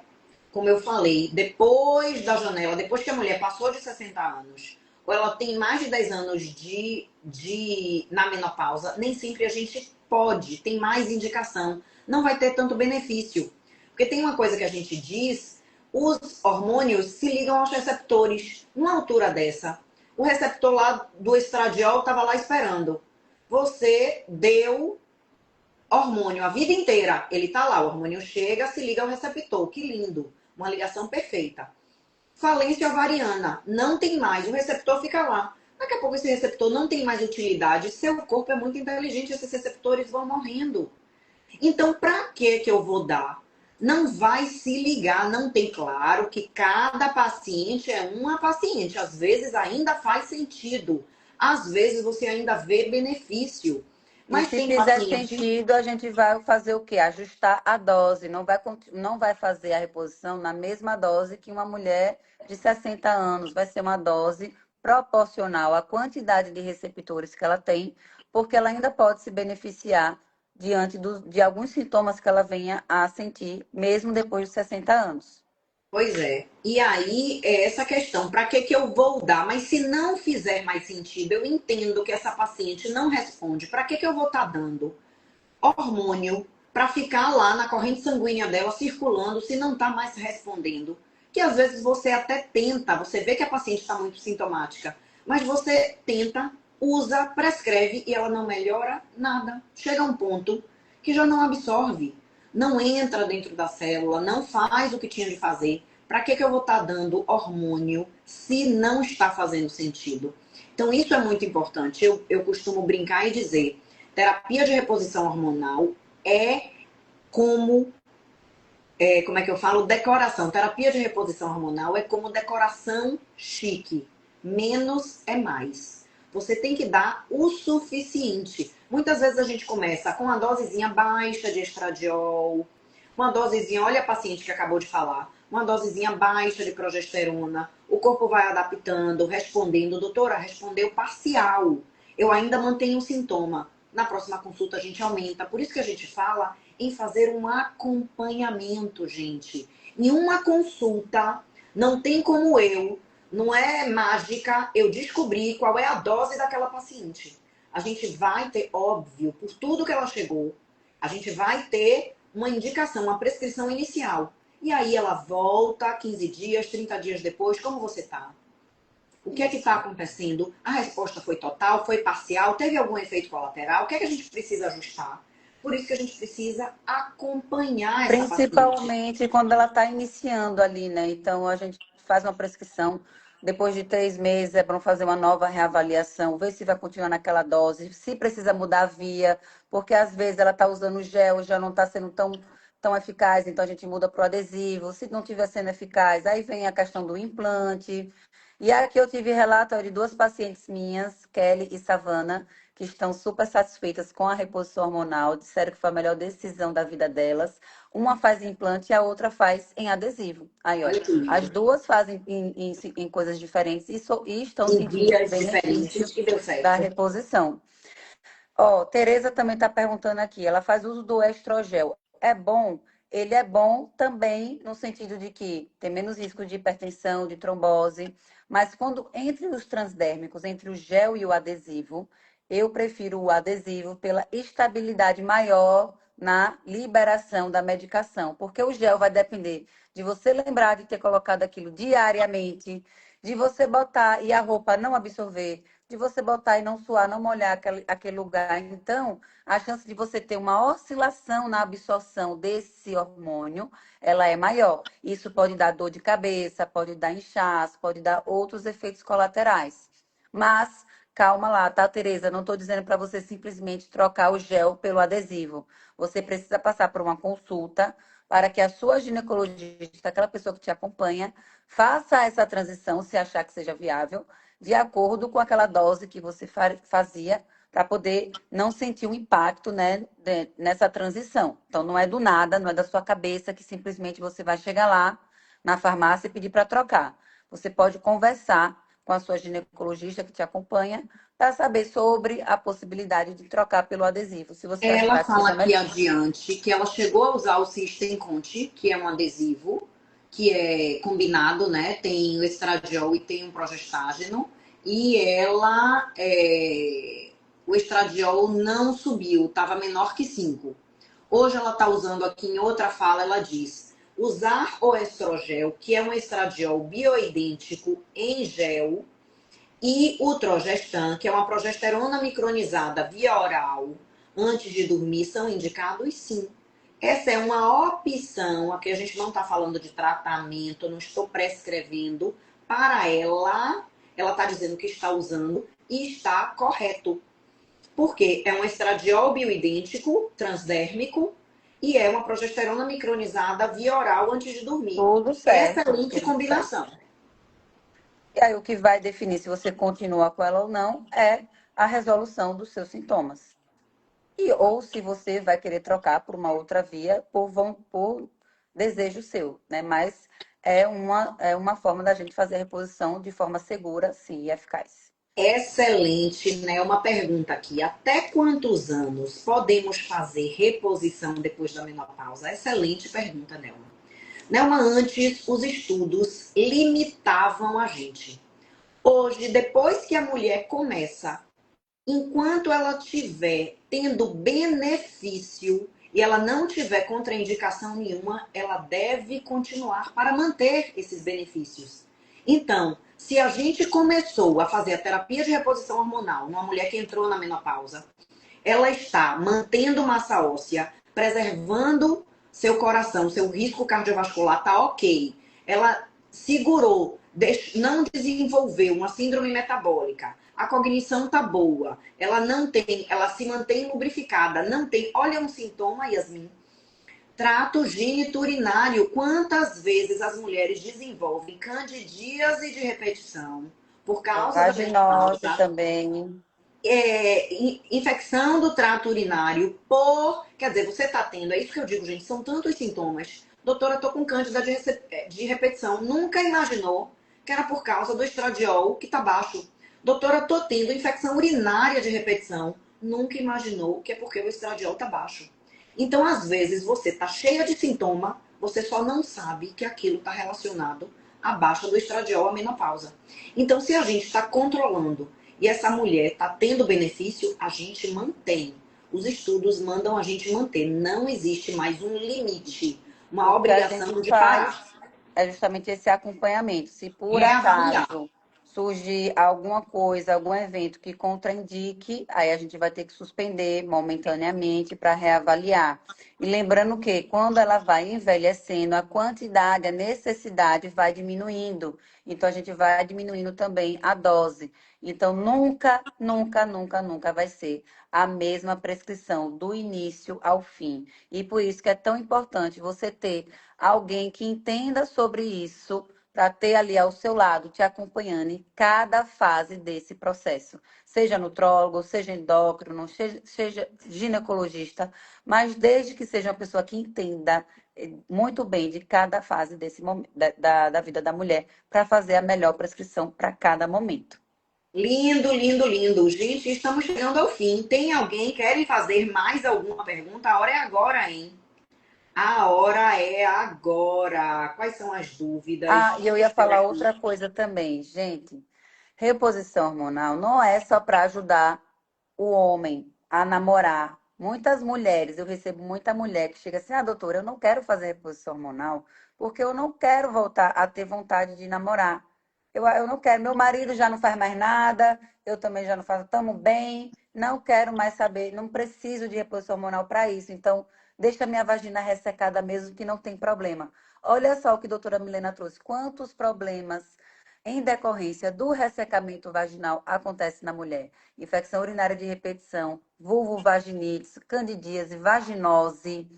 como eu falei, depois da janela, depois que a mulher passou de 60 anos, ou ela tem mais de 10 anos na menopausa, nem sempre a gente pode, tem mais indicação. Não vai ter tanto benefício. Porque tem uma coisa que a gente diz, os hormônios se ligam aos receptores. Numa altura dessa, o receptor lá do estradiol estava lá esperando. Você deu hormônio a vida inteira, ele tá lá, o hormônio chega, se liga ao receptor, que lindo, uma ligação perfeita. Falência ovariana, não tem mais, o receptor fica lá. Daqui a pouco esse receptor não tem mais utilidade, seu corpo é muito inteligente, esses receptores vão morrendo. Então, para que eu vou dar? Não vai se ligar, não tem claro que cada paciente é uma paciente. Às vezes ainda faz sentido, às vezes você ainda vê benefício. E Mas se tem fizer paciente. sentido, a gente vai fazer o quê? Ajustar a dose. Não vai fazer a reposição na mesma dose que uma mulher de 60 anos. Vai ser uma dose proporcional à quantidade de receptores que ela tem, porque ela ainda pode se beneficiar diante de alguns sintomas que ela venha a sentir, mesmo depois de 60 anos. Pois é. E aí é essa questão, para que que eu vou dar? Mas se não fizer mais sentido, eu entendo que essa paciente não responde. Para que que eu vou estar dando hormônio para ficar lá na corrente sanguínea dela circulando se não está mais respondendo? Que às vezes você até tenta, você vê que a paciente está muito sintomática, mas você tenta, usa, prescreve e ela não melhora nada. Chega a um ponto que já não absorve, não entra dentro da célula, não faz o que tinha de fazer. Para que que eu vou estar dando hormônio se não está fazendo sentido? Então, isso é muito importante. Eu costumo brincar e dizer: terapia de reposição hormonal é como, como é que eu falo? Decoração. Terapia de reposição hormonal é como decoração chique. Menos é mais. Você tem que dar o suficiente. Muitas vezes a gente começa com uma dosezinha baixa de estradiol, uma dosezinha, olha a paciente que acabou de falar, uma dosezinha baixa de progesterona. O corpo vai adaptando, respondendo. Doutora, respondeu parcial. Eu ainda mantenho o sintoma. Na próxima consulta a gente aumenta. Por isso que a gente fala em fazer um acompanhamento, gente. Em uma consulta, não tem como não é mágica, eu descobrir qual é a dose daquela paciente. A gente vai ter, óbvio, por tudo que ela chegou, a gente vai ter uma indicação, uma prescrição inicial. E aí ela volta 15 dias, 30 dias depois, como você tá? O que é que está acontecendo? A resposta foi total, foi parcial, teve algum efeito colateral? O que é que a gente precisa ajustar? Por isso que a gente precisa acompanhar essa paciente. Principalmente quando ela está iniciando ali, né? Então, a gente faz uma prescrição. Depois de 3 meses, é bom fazer uma nova reavaliação, ver se vai continuar naquela dose, se precisa mudar a via, porque às vezes ela está usando gel, já não está sendo tão eficaz, então a gente muda para o adesivo. Se não estiver sendo eficaz, aí vem a questão do implante. E aqui eu tive relato de 2 pacientes minhas, Kelly e Savana, que estão super satisfeitas com a reposição hormonal, disseram que foi a melhor decisão da vida delas. Uma faz implante e a outra faz em adesivo. Aí, olha, Olha que as lindo. duas fazem em coisas diferentes e estão Em sentindo o dias benefício diferentes e deu da certo. reposição. Ó, Tereza também está perguntando aqui, ela faz uso do estrogel. É bom? Ele é bom também no sentido de que tem menos risco de hipertensão, de trombose, mas quando entre os transdérmicos, entre o gel e o adesivo, eu prefiro o adesivo pela estabilidade maior na liberação da medicação, porque o gel vai depender de você lembrar de ter colocado aquilo diariamente, de você botar e a roupa não absorver, de você botar e não suar, não molhar aquele lugar. Então, a chance de você ter uma oscilação na absorção desse hormônio, ela é maior. Isso pode dar dor de cabeça, pode dar inchaço, pode dar outros efeitos colaterais. Mas, calma lá, tá, Tereza? Não estou dizendo para você simplesmente trocar o gel pelo adesivo. Você precisa passar por uma consulta para que a sua ginecologista, aquela pessoa que te acompanha, faça essa transição, se achar que seja viável, de acordo com aquela dose que você fazia, para poder não sentir o impacto, né, nessa transição. Então, não é do nada, não é da sua cabeça que simplesmente você vai chegar lá na farmácia e pedir para trocar. Você pode conversar com a sua ginecologista que te acompanha para saber sobre a possibilidade de trocar pelo adesivo, se você Ela achar que fala seja aqui melhor. adiante que ela chegou a usar o System Conti, que é um adesivo, que é combinado, né? Tem o estradiol e tem um progestágeno. E o estradiol não subiu, estava menor que 5. Hoje ela está usando aqui em outra fala, ela diz: usar o estrogel, que é um estradiol bioidêntico em gel, e o Trogestan, que é uma progesterona micronizada via oral, antes de dormir, são indicados sim. Essa é uma opção, aqui a gente não está falando de tratamento, não estou prescrevendo para ela. Ela está dizendo que está usando e está correto. Porque é um estradiol bioidêntico, transdérmico, e é uma progesterona micronizada via oral antes de dormir. Tudo certo, Excelente tudo certo. combinação. E aí, o que vai definir se você continua com ela ou não é a resolução dos seus sintomas. Ou se você vai querer trocar por uma outra via por desejo seu, né? Mas é uma forma da gente fazer a reposição de forma segura, sim, e eficaz. Excelente, né? Uma pergunta aqui. Até quantos anos podemos fazer reposição depois da menopausa? Excelente pergunta, Nelma. Nelma, antes os estudos limitavam a gente. Hoje, depois que a mulher começa, enquanto ela tiver tendo benefício e ela não tiver contraindicação nenhuma, ela deve continuar para manter esses benefícios. Então, se a gente começou a fazer a terapia de reposição hormonal numa mulher que entrou na menopausa, ela está mantendo massa óssea, preservando seu coração, seu risco cardiovascular tá ok. Ela segurou, não desenvolveu uma síndrome metabólica. A cognição tá boa. Ela não tem, ela se mantém lubrificada, não tem. Olha um sintoma, Yasmin. Trato geniturinário. Quantas vezes as mulheres desenvolvem candidíase de repetição por causa da Vaginose menopausa? também. Infecção do trato urinário por. Quer dizer, você está tendo, é isso que eu digo, gente, são tantos sintomas. Doutora, tô com cândida de repetição. Nunca imaginou que era por causa do estradiol que tá baixo. Doutora, tô tendo infecção urinária de repetição. Nunca imaginou que é porque o estradiol tá baixo. Então, às vezes, você tá cheia de sintoma, você só não sabe que aquilo está relacionado à baixa do estradiol, à menopausa. Então, se a gente está controlando e essa mulher está tendo benefício, a gente mantém. Os estudos mandam a gente manter. Não existe mais um limite, uma O que a gente obrigação de faz parar. é justamente esse acompanhamento. Se por Reavaliar. acaso surgir alguma coisa, algum evento que contraindique, aí a gente vai ter que suspender momentaneamente para reavaliar. E lembrando que quando ela vai envelhecendo, a quantidade, a necessidade vai diminuindo. Então a gente vai diminuindo também a dose. Então nunca, nunca, nunca, nunca vai ser a mesma prescrição do início ao fim. E por isso que é tão importante você ter alguém que entenda sobre isso, para ter ali ao seu lado, te acompanhando em cada fase desse processo. Seja nutrólogo, seja endócrino, seja ginecologista, mas desde que seja uma pessoa que entenda muito bem de cada fase desse momento, da vida da mulher, para fazer a melhor prescrição para cada momento. Lindo, lindo, lindo. Gente, estamos chegando ao fim. Tem alguém que quer fazer mais alguma pergunta? A hora é agora, hein? A hora é agora. Quais são as Ah, dúvidas? e eu ia Estou falar aqui. outra coisa também, gente. Reposição hormonal não é só para ajudar o homem a namorar. Muitas mulheres, eu recebo muita mulher que chega assim: ah, doutora, eu não quero fazer reposição hormonal porque eu não quero voltar a ter vontade de namorar. Eu não quero, meu marido já não faz mais nada, eu também já não faço, estamos bem, não quero mais saber, não preciso de reposição hormonal para isso. Então, deixa minha vagina ressecada mesmo que não tem problema. Olha só o que a doutora Milena trouxe. Quantos problemas em decorrência do ressecamento vaginal acontece na mulher? Infecção urinária de repetição, vulvovaginite, candidíase, vaginose,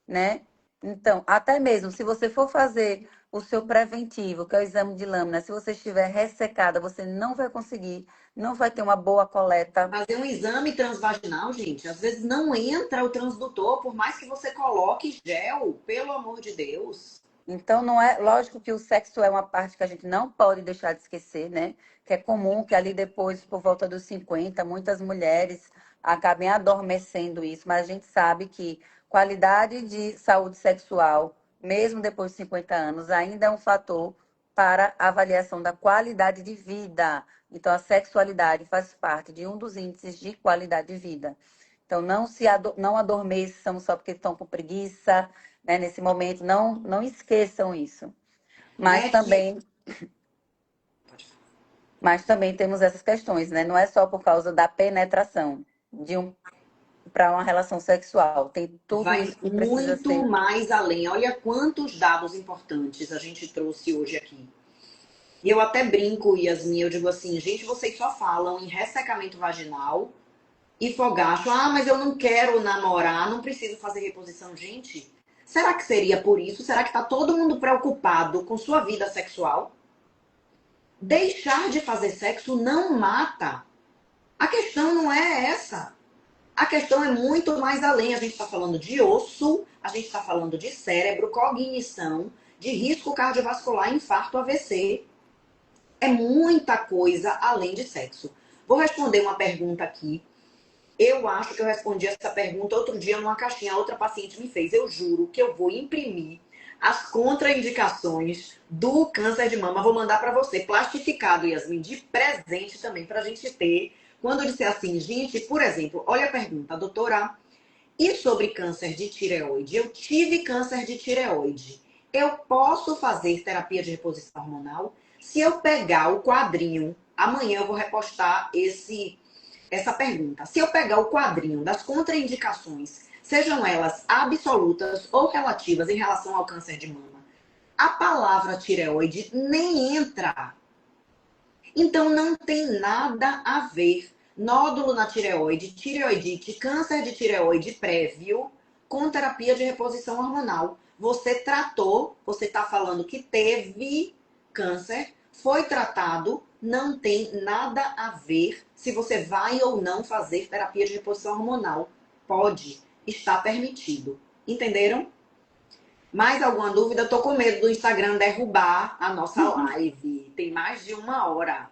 né? Então, até mesmo se você for fazer o seu preventivo, que é o exame de lâmina, se você estiver ressecada, você não vai conseguir, não vai ter uma boa coleta. Fazer um exame transvaginal, gente, às vezes não entra o transdutor, por mais que você coloque gel, pelo amor de Deus. Então, não é lógico que o sexo é uma parte que a gente não pode deixar de esquecer, né? Que é comum que ali depois, por volta dos 50, muitas mulheres acabem adormecendo isso, mas a gente sabe que qualidade de saúde sexual, mesmo depois de 50 anos, ainda é um fator para a avaliação da qualidade de vida. Então, a sexualidade faz parte de um dos índices de qualidade de vida. Então, não adormeçam só porque estão com preguiça, né, nesse momento, não esqueçam isso. Mas Né? Que... também, mas também temos essas questões, né? Não é só por causa da penetração de para uma relação sexual. Tem tudo Vai isso que precisa muito ser. mais além. Olha quantos dados importantes a gente trouxe hoje aqui. E eu até brinco, Yasmin, eu digo assim, gente, vocês só falam em ressecamento vaginal e fogacho. Ah, mas eu não quero namorar, não preciso fazer reposição. Gente, será que seria por isso? Será que tá todo mundo preocupado com sua vida sexual? Deixar de fazer sexo não mata. A questão não é essa. A questão é muito mais além. A gente está falando de osso, a gente está falando de cérebro, cognição, de risco cardiovascular, infarto, AVC. É muita coisa além de sexo. Vou responder uma pergunta aqui. Eu acho que eu respondi essa pergunta outro dia numa caixinha, outra paciente me fez. Eu juro que eu vou imprimir as contraindicações do câncer de mama. Vou mandar para você, plastificado, Yasmin, de presente também, para a gente ter. Quando eu disser assim, gente, por exemplo, olha a pergunta, doutora, e sobre câncer de tireoide? Eu tive câncer de tireoide. Eu posso fazer terapia de reposição hormonal? Se eu pegar o quadrinho, amanhã eu vou repostar essa pergunta. Se eu pegar o quadrinho das contraindicações, sejam elas absolutas ou relativas em relação ao câncer de mama, a palavra tireoide nem entra. Então não tem nada a ver nódulo na tireoide, tireoidite, câncer de tireoide prévio com terapia de reposição hormonal. Você tratou, você está falando que teve câncer, foi tratado, não tem nada a ver se você vai ou não fazer terapia de reposição hormonal. Pode, está permitido. Entenderam? Mais alguma dúvida? Eu tô com medo do Instagram derrubar a nossa live. Tem mais de 1 hora.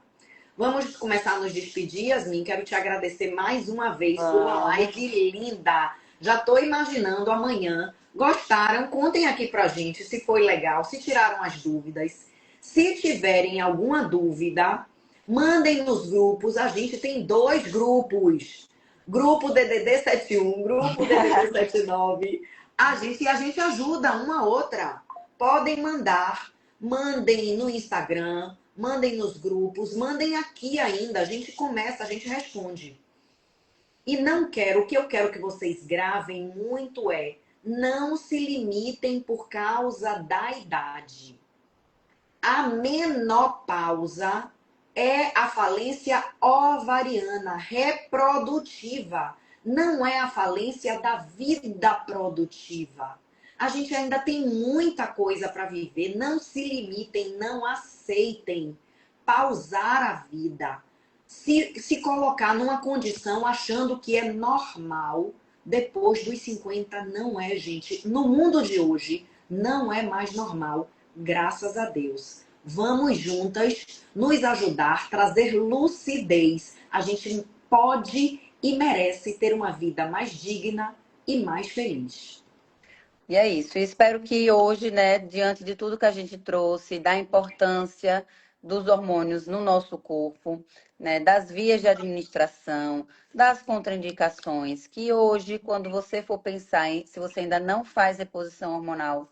Vamos começar a nos despedir, Yasmin. Quero te agradecer mais uma vez por uma live linda. Já estou imaginando amanhã. Gostaram? Contem aqui pra gente se foi legal, se tiraram as dúvidas. Se tiverem alguma dúvida, mandem nos grupos. A gente tem 2 grupos. Grupo DDD 71, grupo DDD 79. A gente ajuda uma a outra. Podem mandar. Mandem no Instagram, mandem nos grupos, mandem aqui ainda. A gente começa, a gente responde. E não quero, o que eu quero que vocês gravem muito é: não se limitem por causa da idade. A menopausa é a falência ovariana reprodutiva, não é a falência da vida produtiva. A gente ainda tem muita coisa para viver. Não se limitem, não aceitem pausar a vida. Se colocar numa condição achando que é normal depois dos 50, não é, gente. No mundo de hoje, não é mais normal, graças a Deus. Vamos juntas nos ajudar, trazer lucidez. A gente pode e merece ter uma vida mais digna e mais feliz. E é isso. E espero que hoje, né, diante de tudo que a gente trouxe, da importância dos hormônios no nosso corpo, né, das vias de administração, das contraindicações, que hoje, quando você for pensar em, se você ainda não faz reposição hormonal,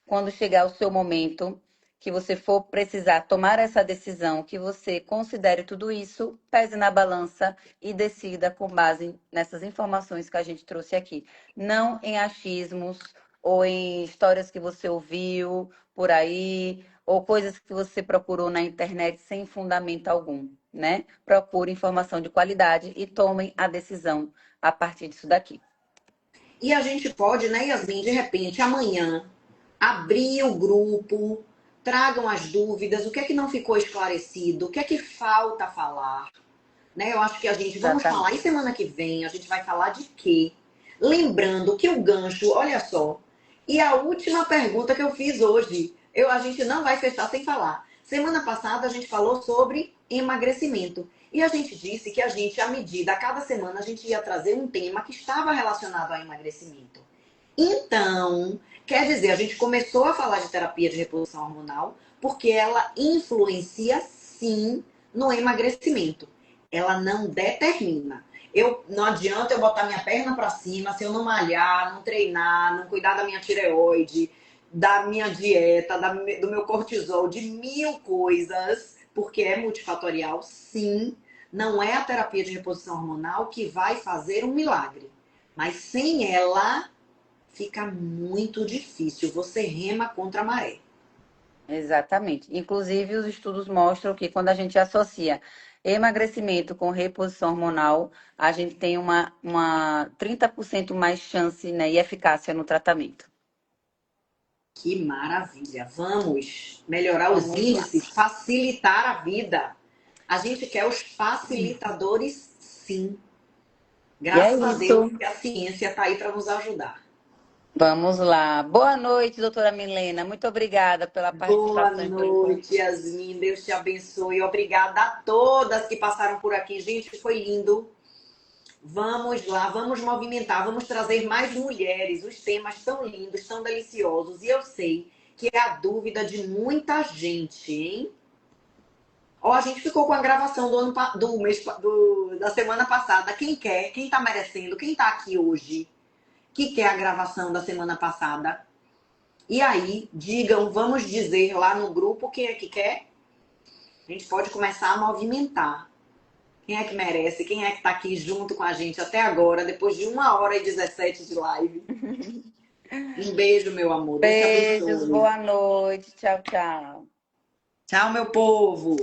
quando chegar o seu momento, que você for precisar tomar essa decisão, que você considere tudo isso, pese na balança e decida com base nessas informações que a gente trouxe aqui. Não em achismos ou em histórias que você ouviu por aí, ou coisas que você procurou na internet sem fundamento algum, né? Procure informação de qualidade e tomem a decisão a partir disso daqui. E a gente pode, né, Yasmin, de repente, amanhã, abrir o grupo, tragam as dúvidas, o que é que não ficou esclarecido, o que é que falta falar, né? Eu acho que a gente, vamos falar, e Exatamente. semana que vem a gente vai falar de quê? Lembrando que o gancho, olha só, e a última pergunta que eu fiz hoje, a gente não vai fechar sem falar. Semana passada a gente falou sobre emagrecimento. E a gente disse que a gente, à medida, a cada semana, a gente ia trazer um tema que estava relacionado ao emagrecimento. Então, quer dizer, a gente começou a falar de terapia de reposição hormonal porque ela influencia, sim, no emagrecimento. Ela não determina. Não adianta eu botar minha perna para cima se eu não malhar, não treinar, não cuidar da minha tireoide, da minha dieta, do meu cortisol, de 1000 coisas, porque é multifatorial, sim. Não é a terapia de reposição hormonal que vai fazer um milagre. Mas sem ela, fica muito difícil. Você rema contra a maré. Exatamente. Inclusive, os estudos mostram que quando a gente associa emagrecimento com reposição hormonal, a gente tem uma 30% mais chance, né, e eficácia no tratamento. Que maravilha! Vamos melhorar os Vamos lá. índices, facilitar a vida. A gente quer os facilitadores, sim. E é Graças a Deus isso. que a ciência está aí para nos ajudar. Vamos lá. Boa noite, doutora Milena. Muito obrigada pela Boa participação e pelo noite, convite. Yasmin. Deus te abençoe. Obrigada a todas que passaram por aqui. Gente, foi lindo. Vamos lá, vamos movimentar, vamos trazer mais mulheres. Os temas tão lindos, tão deliciosos. E eu sei que é a dúvida de muita gente, hein? Ó, a gente ficou com a gravação da semana passada. Quem quer? Quem tá merecendo? Quem tá aqui hoje? Que quer a gravação da semana passada? E aí, digam, vamos dizer lá no grupo quem é que quer? A gente pode começar a movimentar. Quem é que merece? Quem é que tá aqui junto com a gente até agora, depois de 1h17 de live? Um beijo, meu amor. Deus te Beijos, abençoe. boa noite. Tchau, tchau. Tchau, meu povo.